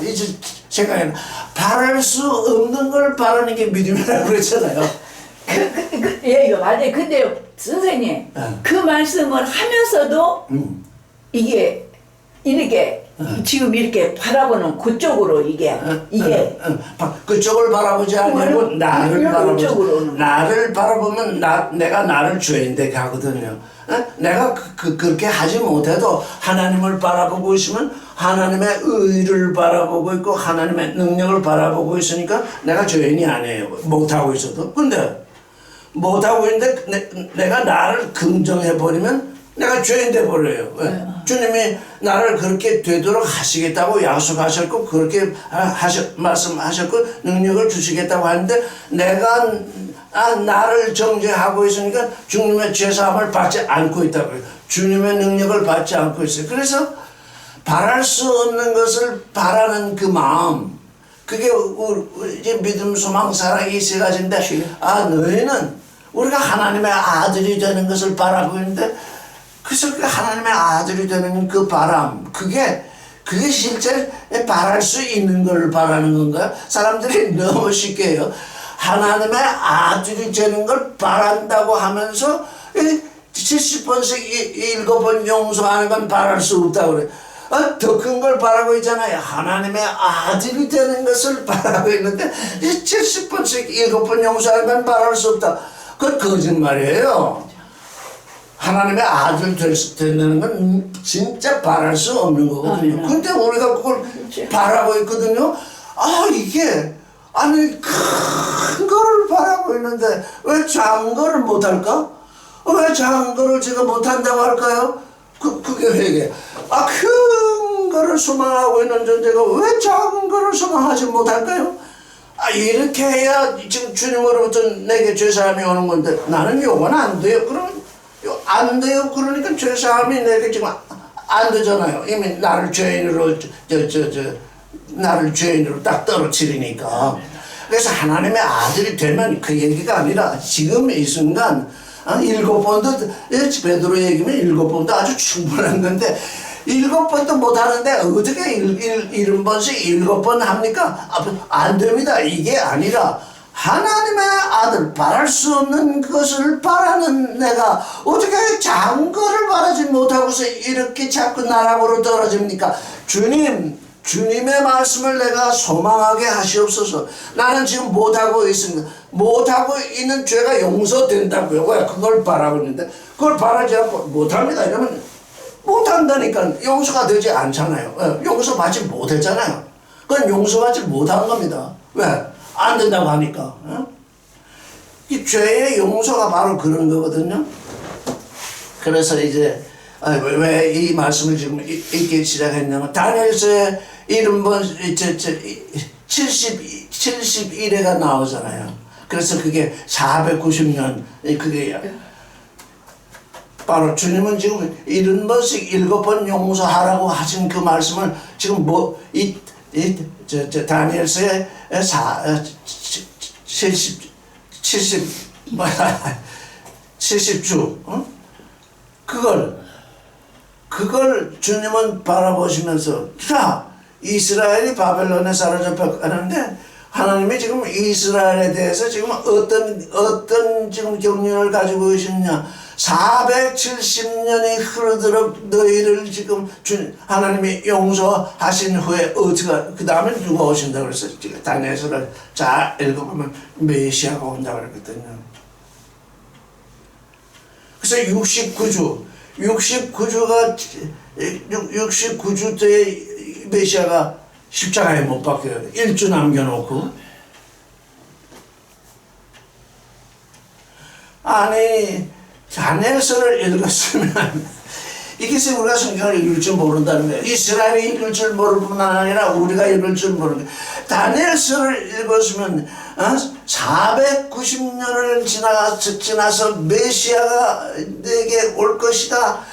Speaker 1: 이제 생각해. 바랄 수 없는 걸 바라는 게 믿음이라고 그랬잖아요.
Speaker 2: 예, 이거 맞아요. 근데 선생님, 그 말씀을 하면서도 이게 이렇게 지금 이렇게 바라보는 그쪽으로 이게
Speaker 1: 그쪽을 바라보지 않고 나를 바라보면 내가 나를 죄인되게 하거든요. 내가 그렇게 하지 못해도 하나님을 바라보고 있으면 하나님의 의를 바라보고 있고 하나님의 능력을 바라보고 있으니까 내가 죄인이 아니에요. 못하고 있어도. 근데 못하고 있는데 내가 나를 긍정해버리면 내가 죄인 돼버려요. 주님이 나를 그렇게 되도록 하시겠다고 약속하셨고 그렇게 말씀하셨고 능력을 주시겠다고 하는데 내가 나를 정죄하고 있으니까 주님의 죄사함을 받지 않고 있다고요. 주님의 능력을 받지 않고 있어요. 그래서 바랄 수 없는 것을 바라는 그 마음, 그게 이제 믿음, 소망, 사랑 이 세 가지인데 너희는 우리가 하나님의 아들이 되는 것을 바라고 있는데 그래서 그 하나님의 아들이 되는 그 바람, 그게 실제 바랄 수 있는 걸 바라는 건가요? 사람들이 너무 쉽게 해요. 하나님의 아들이 되는 걸 바란다고 하면서 70번씩 7번 용서하는 건 바랄 수 없다고 그래. 더 큰 걸 바라고 있잖아요. 하나님의 아들이 되는 것을 바라고 있는데 70번씩 7번 용서하는 건 바랄 수 없다. 그건 거짓말이에요. 하나님의 아들 되는 건 진짜 바랄 수 없는 거거든요. 근데 우리가 그걸 바라고 있거든요. 큰 거를 바라고 있는데 왜 작은 거를 못할까? 왜 작은 거를 제가 못한다고 할까요? 그게 회개. 큰 거를 소망하고 있는 존재가 왜 작은 거를 소망하지 못할까요? 이렇게 해야 지금 주님으로부터 내게 죄사함이 오는 건데 나는 요건 안 돼요. 그러면 안 돼요. 그러니까 죄사함이 내게 지금 안 되잖아요. 이미 나를 죄인으로 나를 죄인으로 딱 떨어뜨리니까. 그래서 하나님의 아들이 되면 그 얘기가 아니라 지금 이 순간 7번도 베드로 얘기면 7번도 아주 충분한 건데 7번도 못하는데 어떻게 70번씩 7번 합니까? 안 됩니다. 이게 아니라 하나님의 아들, 바랄 수 없는 것을 바라는 내가 어떻게 작은 거를 바라지 못하고서 이렇게 자꾸 나락으로 떨어집니까? 주님의 말씀을 내가 소망하게 하시옵소서. 나는 지금 못하고 있습니다. 못하고 있는 죄가 용서된다고요. 왜? 그걸 바라고 있는데 그걸 바라지 않고 못합니다. 이러면 못한다니까 용서가 되지 않잖아요. 용서받지 못했잖아요. 그건 용서받지 못한 겁니다. 왜? 안 된다고 하니까. 이 죄의 용서가 바로 그런 거거든요. 그래서 이제 왜 이 말씀을 지금 읽기 시작했냐면 다니엘서에 71회가 나오잖아요. 그래서 그게 490년 그게 바로 주님은 지금 70번씩 7번 용서하라고 하신 그 말씀을 지금 다니엘서에 70주 그걸 주님은 바라보시면서 자 이스라엘이 바벨론에 사로잡혀가는데 하나님이 지금 이스라엘에 대해서 지금 어떤 지금 경륜을 가지고 계시느냐 470년이 흐르도록 너희를 지금 하나님이 용서하신 후에 어떻게 그 다음에 누가 오신다 그래서 다니엘서를 잘 읽어보면 메시아가 온다 그랬거든요. 그래서 69주 때 메시아가 십자가에 못 박혀요. 1주 남겨놓고. 아니 다니엘서를 읽었으면 이게 우리가 성경을 읽을 줄 모른다는 거예요. 이스라엘이 읽을 줄 모를 뿐만 아니라 우리가 읽을 줄 모르는 거예요. 다니엘서를 읽었으면 490년을 지나서 메시아가 내게 올 것이다.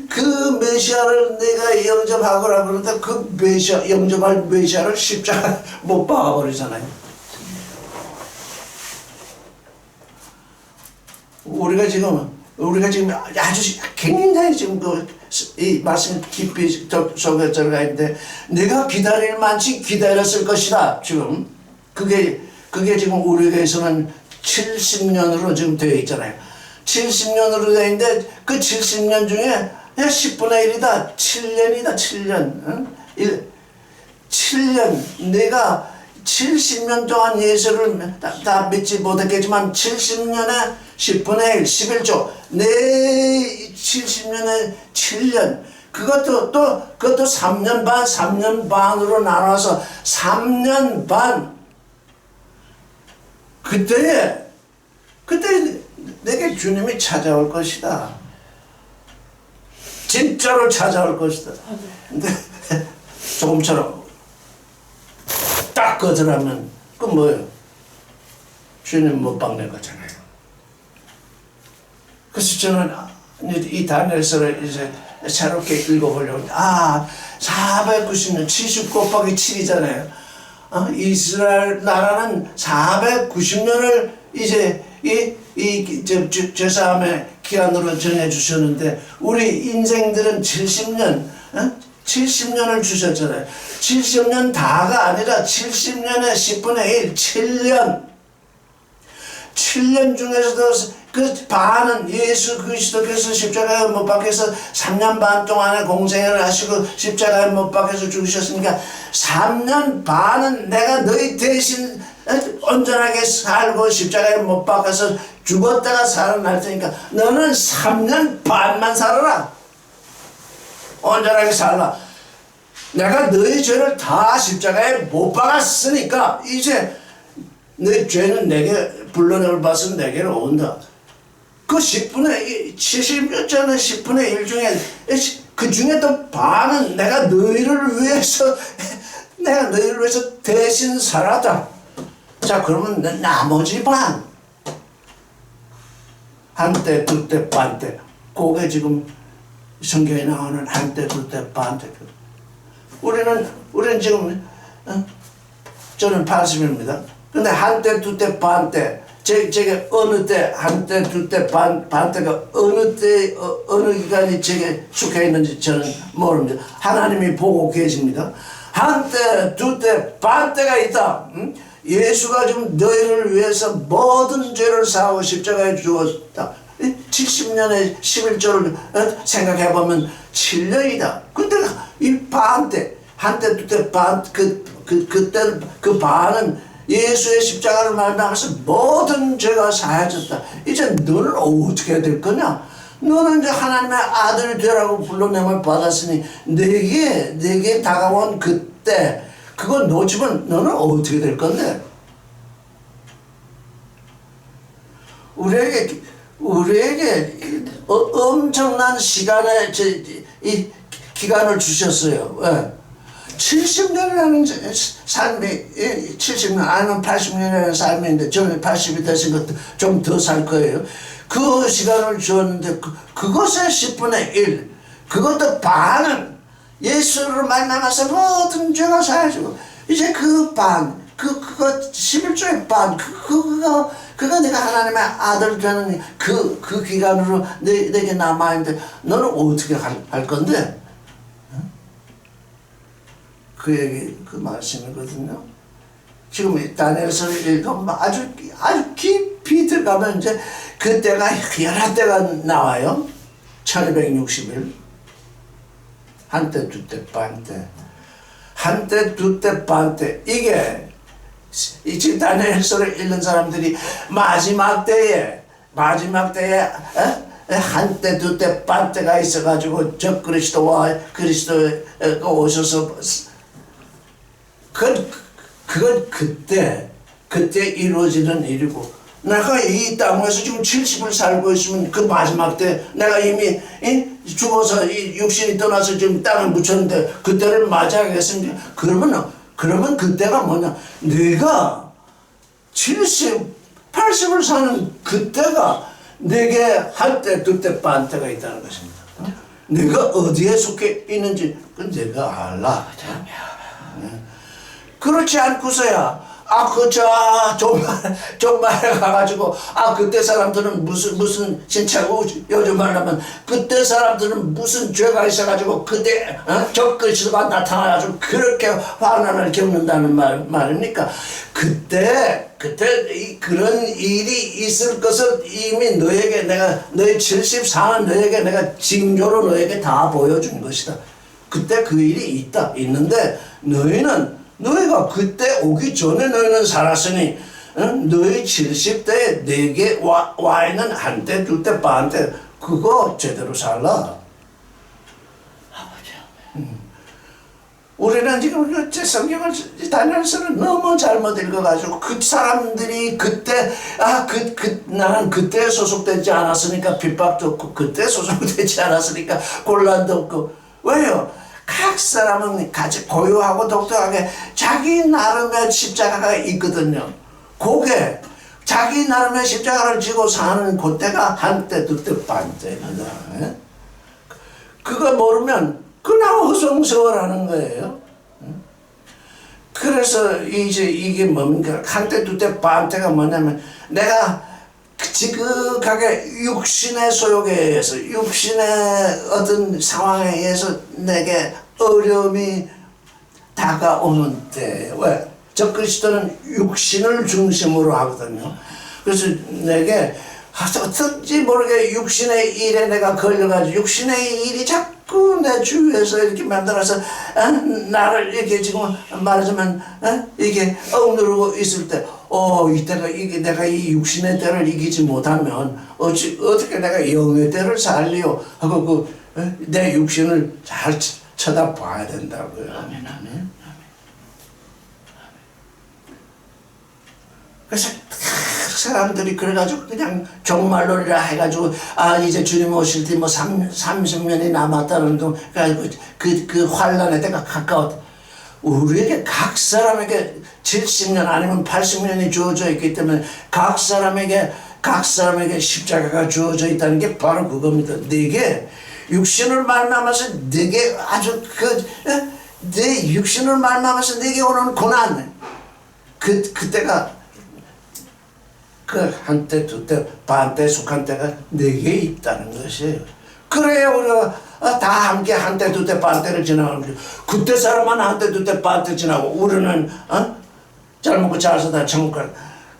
Speaker 1: 그 메시아를 내가 영접하거라 그러는데 그 영접할 메시아를 십자가 못 박아버리잖아요. 우리가 지금 아주 굉장히 지금 이 말씀 깊이 속에 들어가 있는데 내가 기다릴 만치 기다렸을 것이다. 지금 그게 지금 우리에게서는 70년으로 지금 되어 있잖아요. 70년으로 되어 있는데 그 70년 중에 10분의 1이다. 7년이다. 7년. 응? 7년. 내가 70년 동안 예수를 다 믿지 못했겠지만 70년에 10분의 1, 11조. 내 70년에 7년. 그것도 3년 반으로 나눠서 3년 반. 그때 내게 주님이 찾아올 것이다. 진짜로 찾아올 것이다. 근데 조금처럼 딱 거절하면 그 뭐예요? 주님 못 박는 거잖아요. 그래서 저는 이 다니엘서를 이제 새롭게 읽어보려고 490년 70 곱하기 7이잖아요. 이스라엘 나라는 490년을 이제 제사함의 기한으로 정해주셨는데 우리 인생들은 70년 70년을 주셨잖아요. 70년 다가 아니라 70년에 10분의 1 7년 중에서도 그 반은 예수 그리스도께서 십자가에 못 박혀서 3년 반 동안의 공생애를 하시고 십자가에 못 박혀서 죽으셨으니까 3년 반은 내가 너희 대신 온전하게 살고 십자가에 못 박혀서 죽었다가 살아날 테니까 너는 3년 반만 살아라. 온전하게 살라. 내가 너희 죄를 다 십자가에 못 박았으니까 이제 너희 죄는 내게 불러내올 받아서 내게로 온다. 그 10분의 1, 70년짜리 10분의 1 중에 그 중에 또 반은 내가 너희를 위해서 대신 살았다. 자, 그러면 나머지 반 한때, 두때, 반때. 그게 지금 성경에 나오는 한때, 두때, 반때. 우리는 지금 저는 80입니다. 근데 한때, 두때, 반때. 제게 어느 때, 한때, 두때, 반때가 어느 기간이 제게 속해 있는지 저는 모릅니다. 하나님이 보고 계십니다. 한때, 두때, 반때가 있다. 예수가 지금 너희를 위해서 모든 죄를 사하고 십자가에 죽었다. 70년의 11조를 생각해보면 7년이다. 근데 이 반때, 한때, 두때, 그때 그 반은 예수의 십자가를 말미암아서 모든 죄가 사해졌다. 이제 너는 어떻게 될 거냐? 너는 이제 하나님의 아들이 되라고 불러냄을 받았으니 내게 다가온 그때 그거 놓치면 너는 어떻게 될 건데? 우리에게 우리에게 엄청난 시간의 이 기간을 주셨어요. 왜? 70년이라는 삶이 70년 아니면 80년이라는 삶인데 저는 80이 되신 것도 좀 더 살 거예요. 그 시간을 주었는데 그것의 10분의 1 그것도 반은 예수를 만나면서 모든 죄가 사해지고 이제 그 반 그거 11조의 반 그거 내가 하나님의 아들 되는 그 기간으로 내게 남아있는데 너는 어떻게 할 건데? 그 얘기 그 말씀이거든요. 지금 다니엘서를 읽으면 아주 깊이 들어가면 이제 그때가 여러 때가 나와요. 1260일 한때 두때 반때 한때 두때 반때 이게 지금 다니엘서를 읽는 사람들이 마지막 때에 한때 두때 반때가 있어가지고 적 그리스도와 그리스도가 오셔서 그건 그때 이루어지는 일이고 내가 이 땅에서 지금 70을 살고 있으면 그 마지막 때 내가 이미 죽어서 이 육신이 떠나서 지금 땅에 묻혔는데 그때를 맞이하겠습니까? 그러면 그때가 뭐냐? 내가 70, 80을 사는 그때가 내게 한때, 두때, 반때가 있다는 것입니다. 내가 어디에 속해 있는지 그건 내가 알라. 그렇지 않고서야 정말 가가지고 그때 사람들은 무슨 진짜고 요즘 말하면 그때 사람들은 무슨 죄가 있어가지고 그때 적그리스도가 나타나가지고 그렇게 환난을 겪는다는 말입니까? 그때 그런 일이 있을 것을 이미 너에게 내가 너의 74는 너에게 내가 징조로 너에게 다 보여준 것이다. 그때 그 일이 있는데 너희가 그때 오기 전에 너희는 살았으니 너희 70대에 내게 와 있는 한때, 두때, 반때 그거 제대로 살라. 아버지. 우리는 지금 제 성경을 다니엘서를 너무 잘못 읽어가지고 그 사람들이 그때 나는 그때 소속되지 않았으니까 핍박도 없고 그때 소속되지 않았으니까 곤란도 없고 왜요? 각 사람은 같이 고요하고 독특하게 자기 나름의 십자가가 있거든요. 그게 자기 나름의 십자가를 지고 사는 그때가 한때, 두때, 반때입니다. 그거 모르면 그냥 허송세월하는 거예요. 그래서 이게 뭡니까? 한때, 두때, 반때가 뭐냐면 내가 지극하게 육신의 소욕에 의해서 육신의 어떤 상황에 의해서 내게 어려움이 다가오는 때 왜? 적그리스도는 육신을 중심으로 하거든요. 그래서 내게 어떤지 모르게 육신의 일에 내가 걸려가지고 육신의 일이 자꾸 내 주위에서 이렇게 만들어서 나를 이렇게 지금 말하자면 이게 억누르고 있을 때 이때가 이게 내가 이 육신의 때를 이기지 못하면 어떻게 내가 영의 때를 살리요 하고 내 육신을 잘 쳐다봐야 된다고요. 아멘. 그래서 사람들이 그래가지고 그냥 종말론이라 해가지고 이제 주님 오실 때 뭐 30년이 남았다는 둥 그래가지고 그 환란의 때가 가까웠다. 우리에게 각 사람에게 70년 아니면 80년이 주어져 있기 때문에 각 사람에게 십자가가 주어져 있다는 게 바로 그겁니다. 내게 육신을 말미암아서 내게 아주 내 육신을 말미암아서 내게 오는 고난 그때가 한때, 두때, 반때 속한 때가 내게 있다는 것이에요. 그래야 우리가 다 함께 한때, 두때, 반때를 지나가는 거죠. 그때 사람만 한때, 두때, 반때 지나고 우리는 잘 먹고 잘 살다 천국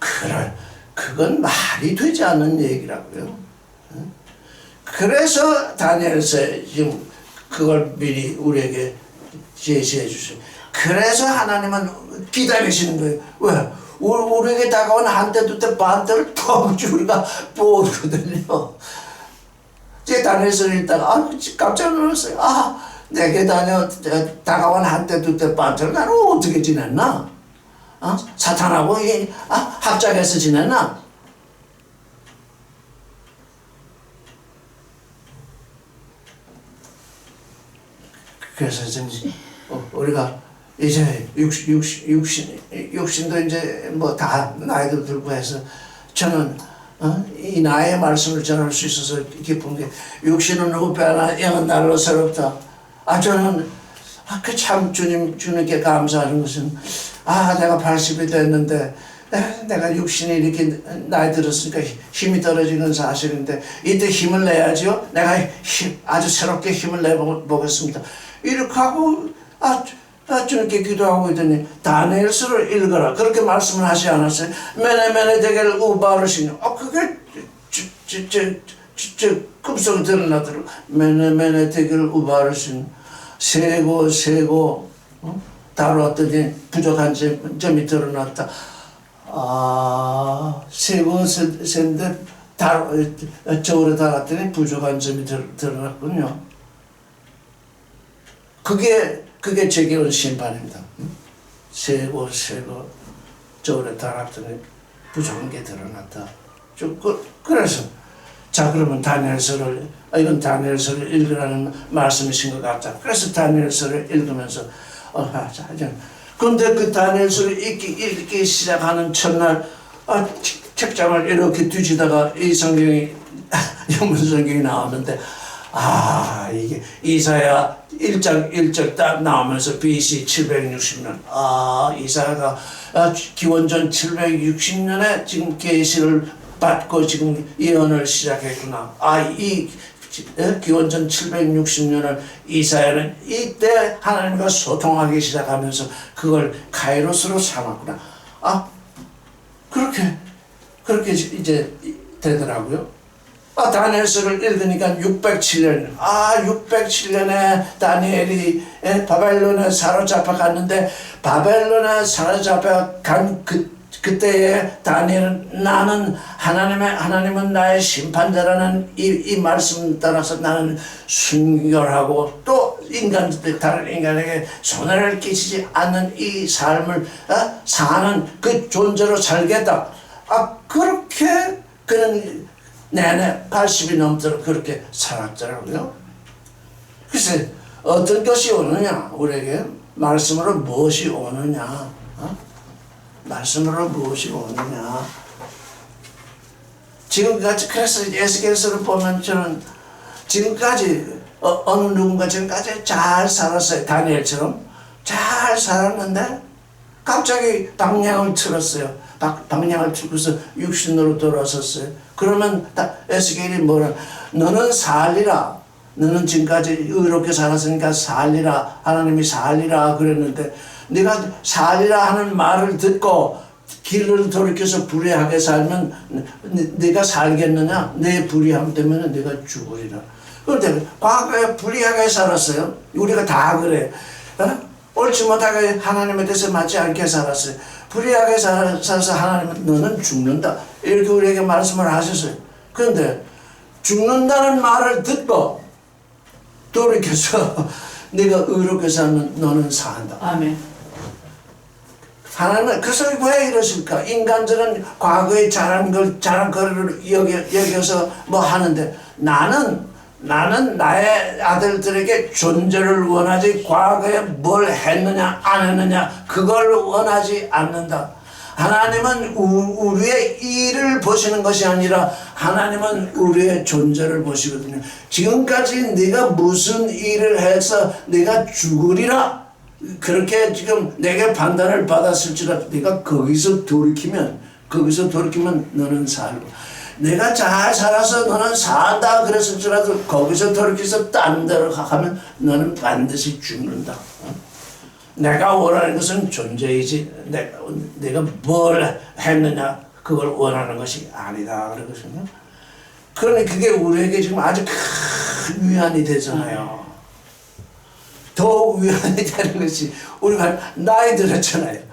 Speaker 1: 가는 그건 말이 되지 않는 얘기라고요. 그래서 다니엘서에 지금 그걸 미리 우리에게 제시해 주세요. 그래서 하나님은 기다리시는 거예요. 왜? 우리에게 다가온 한때, 두때, 반때를 통치 우리가 모르거든요. 제 다니엘서를 읽다가 깜짝 놀랐어요. 내게 다가온 한때, 두때, 반때를 나는 어떻게 지냈나? 사탄하고 합작해서 지냈나? 그래서 지금 우리가 이제 육신도 이제 뭐 다 나이도 들고 해서 저는 이 나의 말씀을 전할 수 있어서 기쁜 게 육신은 후패하나 영은 날로 새롭다. 저는 그 참 주님께 감사하는 것은 내가 80이 됐는데 내가 육신이 이렇게 나이 들었으니까 힘이 떨어지는 사실인데 이때 힘을 내야지요. 내가 아주 새롭게 힘을 내보겠습니다. 이렇게 하고 주님께 기도하고 있더니 다니엘서를 읽어라 그렇게 말씀을 하지 않았어요. 메네 되길 우바르시니 그게 급속히 드러나더라고. 메네 되길 우바르시니 세고 다루었더니 부족한 점이 드러났다. 세고 센데 저울에 달았더니 부족한 점이 드러났군요. 그게 제게 온 심판입니다. 세고 저울에 달았더니 부족한 게 드러났다. 그래서 그러면 다니엘서를 이건 다니엘서를 읽으라는 말씀이신 것 같다. 그래서 다니엘서를 읽으면서 근데 그 다니엘서를 읽기 시작하는 첫날 책장을 이렇게 뒤지다가 이 성경이 영문 성경이 나오는데 이게 이사야 1장 1절 딱 나오면서 BC 760년 이사야가 기원전 760년에 지금 계시를 받고 지금 예언을 시작했구나. 이 기원전 760년을 이사야는 이때 하나님과 소통하기 시작하면서 그걸 카이로스로 삼았구나. 그렇게 이제 되더라고요. 다니엘서를 읽으니까 607년. 607년에 다니엘이 바벨론에 사로잡혀 갔는데 바벨론에 사로잡혀 간 그때에 다니엘은 나는 하나님은 나의 심판자라는 이 말씀 따라서 나는 순결하고 또 다른 인간에게 손해를 끼치지 않는 이 삶을 사는 그 존재로 살겠다. 그렇게 그는 내내 80이 넘도록 그렇게 살았더라고요. 글쎄 어떤 것이 오느냐 우리에게 말씀으로 무엇이 오느냐 말씀으로 무엇이 오느냐 지금까지 그래서 에스겔서를 보면 저는 지금까지 어느 누군가 지금까지 잘 살았어요. 다니엘처럼 잘 살았는데 갑자기 방향을 틀었어요. 방향을 틀고서 육신으로 돌아섰어요. 그러면 에스겔이 뭐라 너는 살리라. 너는 지금까지 의롭게 살았으니까 살리라. 하나님이 살리라 그랬는데 네가 살리라 하는 말을 듣고 길을 돌이켜서 불의하게 살면 네가 살겠느냐? 내 불의함 때문에 네가 죽으리라. 그런데 과거에 불의하게 살았어요. 우리가 다 그래. 옳지 못하게 하나님에 대해서 맞지 않게 살았어요. 불의하게 살아서 하나님은 너는 죽는다. 이렇게 우리에게 말씀을 하셨어요. 그런데 죽는다는 말을 듣고 돌이켜서 네가 의롭게 살면 너는 산다.
Speaker 2: 아멘.
Speaker 1: 하나님은 그래서 왜 이러실까? 인간들은 과거에 잘한 거를 여겨서 뭐 하는데 나는 나의 아들들에게 존재를 원하지 과거에 뭘 했느냐 안 했느냐 그걸 원하지 않는다. 하나님은 우리의 일을 보시는 것이 아니라 하나님은 우리의 존재를 보시거든요. 지금까지 네가 무슨 일을 해서 네가 죽으리라 그렇게 지금 내게 판단을 받았을지라도 네가 거기서 돌이키면 너는 살고 내가 잘 살아서 너는 산다 그랬을지라도 거기서 돌이켜서 딴 데로 가면 너는 반드시 죽는다. 내가 원하는 것은 존재이지 내가 뭘 했느냐 그걸 원하는 것이 아니다 그러거든요. 그러니 그게 우리에게 지금 아주 큰 위안이 되잖아요. 더욱 위안이 되는 것이 우리가 나이 들었잖아요.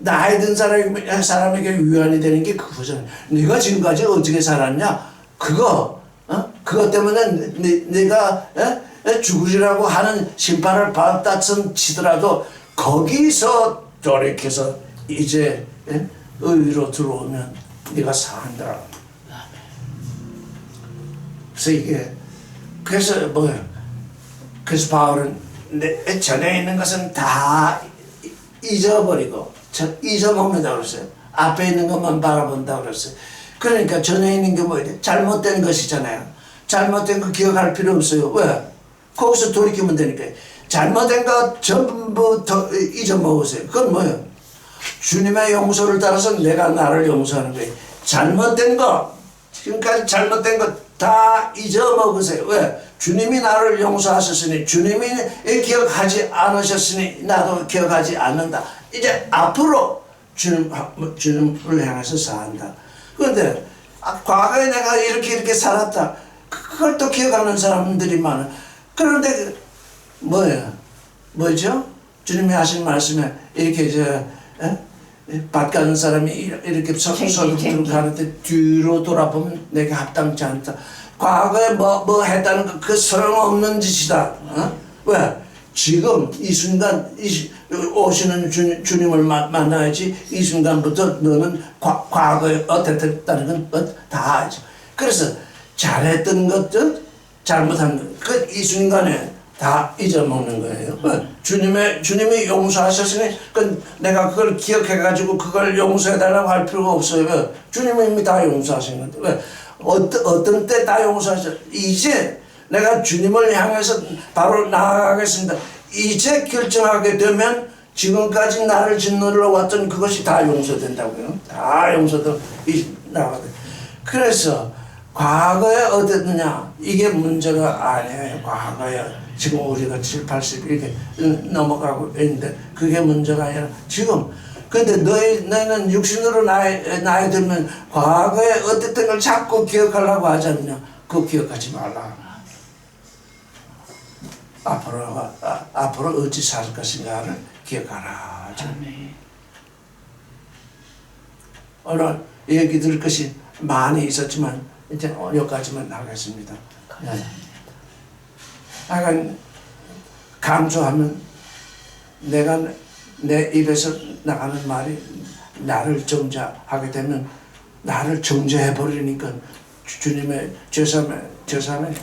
Speaker 1: 나이 든 사람에게 위안이 되는 게 그거잖아요. 네가 지금까지 어떻게 살았냐? 그것 때문에 네가 죽으리라고 하는 심판을 받았다 치더라도 거기서 돌이켜서 이제 의로 들어오면 네가 산다. 그래서 그래서 바울은 전에 있는 것은 다 잊어버리고 잊어먹는다고 그랬어요. 앞에 있는 것만 바라본다고 그랬어요. 그러니까 전에 있는 게 뭐예요? 잘못된 것이잖아요. 잘못된 거 기억할 필요 없어요. 왜? 거기서 돌이키면 되니까. 잘못된 거 전부 잊어먹으세요. 그건 뭐예요? 주님의 용서를 따라서 내가 나를 용서하는 거예요. 잘못된 거, 지금까지 잘못된 거 다 잊어먹으세요. 왜? 주님이 나를 용서하셨으니, 주님이 기억하지 않으셨으니 나도 기억하지 않는다. 이제 앞으로 주님을 향해서 산다. 그런데 과거에 내가 이렇게 살았다. 그걸 또 기억하는 사람들이 많아. 그런데 뭐죠? 주님이 하신 말씀에 이렇게 밭 가는 사람이 이렇게 서로 들고 가는데 뒤로 돌아보면 내게 합당치 않다. 과거에 뭐 했다는 거 그 소용없는 짓이다. 왜? 지금 이 순간 오시는 주님을 만나야지. 이 순간부터 너는 과거에 어땠다는 건 다 알죠. 그래서 잘했던 것들, 잘못한 것, 이 순간에 다 잊어먹는 거예요. 주님이 용서하셨으니 내가 그걸 기억해가지고 그걸 용서해달라고 할 필요가 없어요. 주님이 이미 다 용서하신 건데. 왜? 어떤 때 다 용서하셨어요. 이제 내가 주님을 향해서 바로 나아가겠습니다. 이제 결정하게 되면 지금까지 나를 짓누르러 왔던 그것이 다 용서된다고요. 다 용서도 나가거든요. 그래서 과거에 어땠느냐 이게 문제가 아니에요. 과거에 지금 우리가 7, 80 이렇게 넘어가고 있는데 그게 문제가 아니라 지금. 근데 너희는 육신으로 나이 들면 과거에 어땠던 걸 자꾸 기억하려고 하지 않느냐. 그거 기억하지 말라. 앞으로 어찌 살 것인가를 기억하라. 오늘 얘기 들을 것이 많이 있었지만 이제 여기까지만 하겠습니다. 약간 강조하면 내가 내 입에서 나가는 말이 나를 정죄하게 되면 나를 정죄해 버리니까 주님의 죄사함에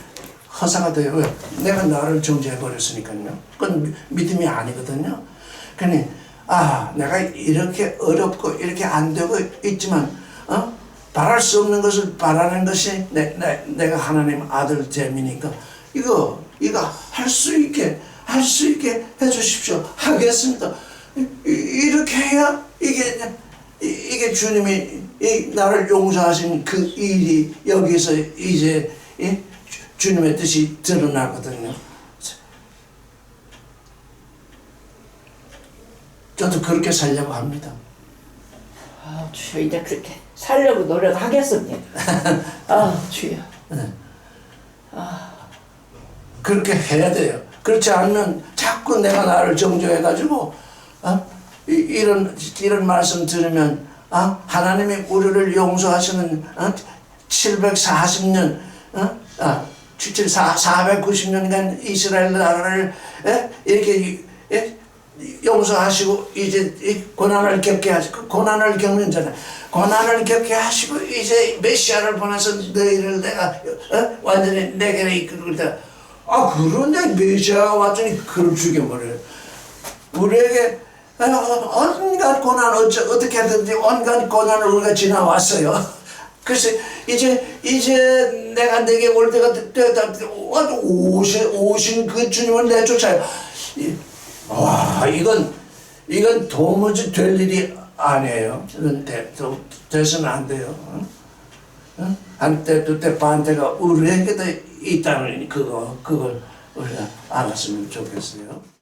Speaker 1: 허사가 돼요. 왜? 내가 나를 정죄해 버렸으니까요. 그건 믿음이 아니거든요. 그러니 내가 이렇게 어렵고 이렇게 안 되고 있지만 바랄 수 없는 것을 바라는 것이 내가 하나님 아들 됨이니까 이거 할 수 있게 해주십시오. 하겠습니다. 이렇게 해야 이게 주님이 나를 용서하신 그 일이 여기서 이제 주님의 뜻이 드러나거든요. 저도 그렇게 살려고 합니다.
Speaker 2: 주여 이제 그렇게 살려고 노력하겠습니다. 주여.
Speaker 1: 그렇게 해야 돼요. 그렇지 않으면 자꾸 내가 나를 정죄해가지고 이런 말씀 들으면 하나님이 우리를 용서하시는 740년 490년간 이스라엘 나라를 이렇게 용서하시고 이제 고난을 겪게 하시고 고난을 겪는 자는 고난을 겪게 하시고 이제 메시아를 보내서 너희를 내가 완전히 내게 이끌다. 그런데 메시아가 왔더니 그를 죽여버려요. 우리에게 온갖 고난 어떻게 하든지 온갖 고난을 우리가 지나왔어요. 그래서 이제 내가 내게 올 때가 됐다. 오신 그 주님을 내쫓아요. 이건 도무지 될 일이 아니에요. 이건 돼서는 안 돼요. 한때 두때 반때가 우리에게도 있다는 그걸 우리가 알았으면 좋겠어요.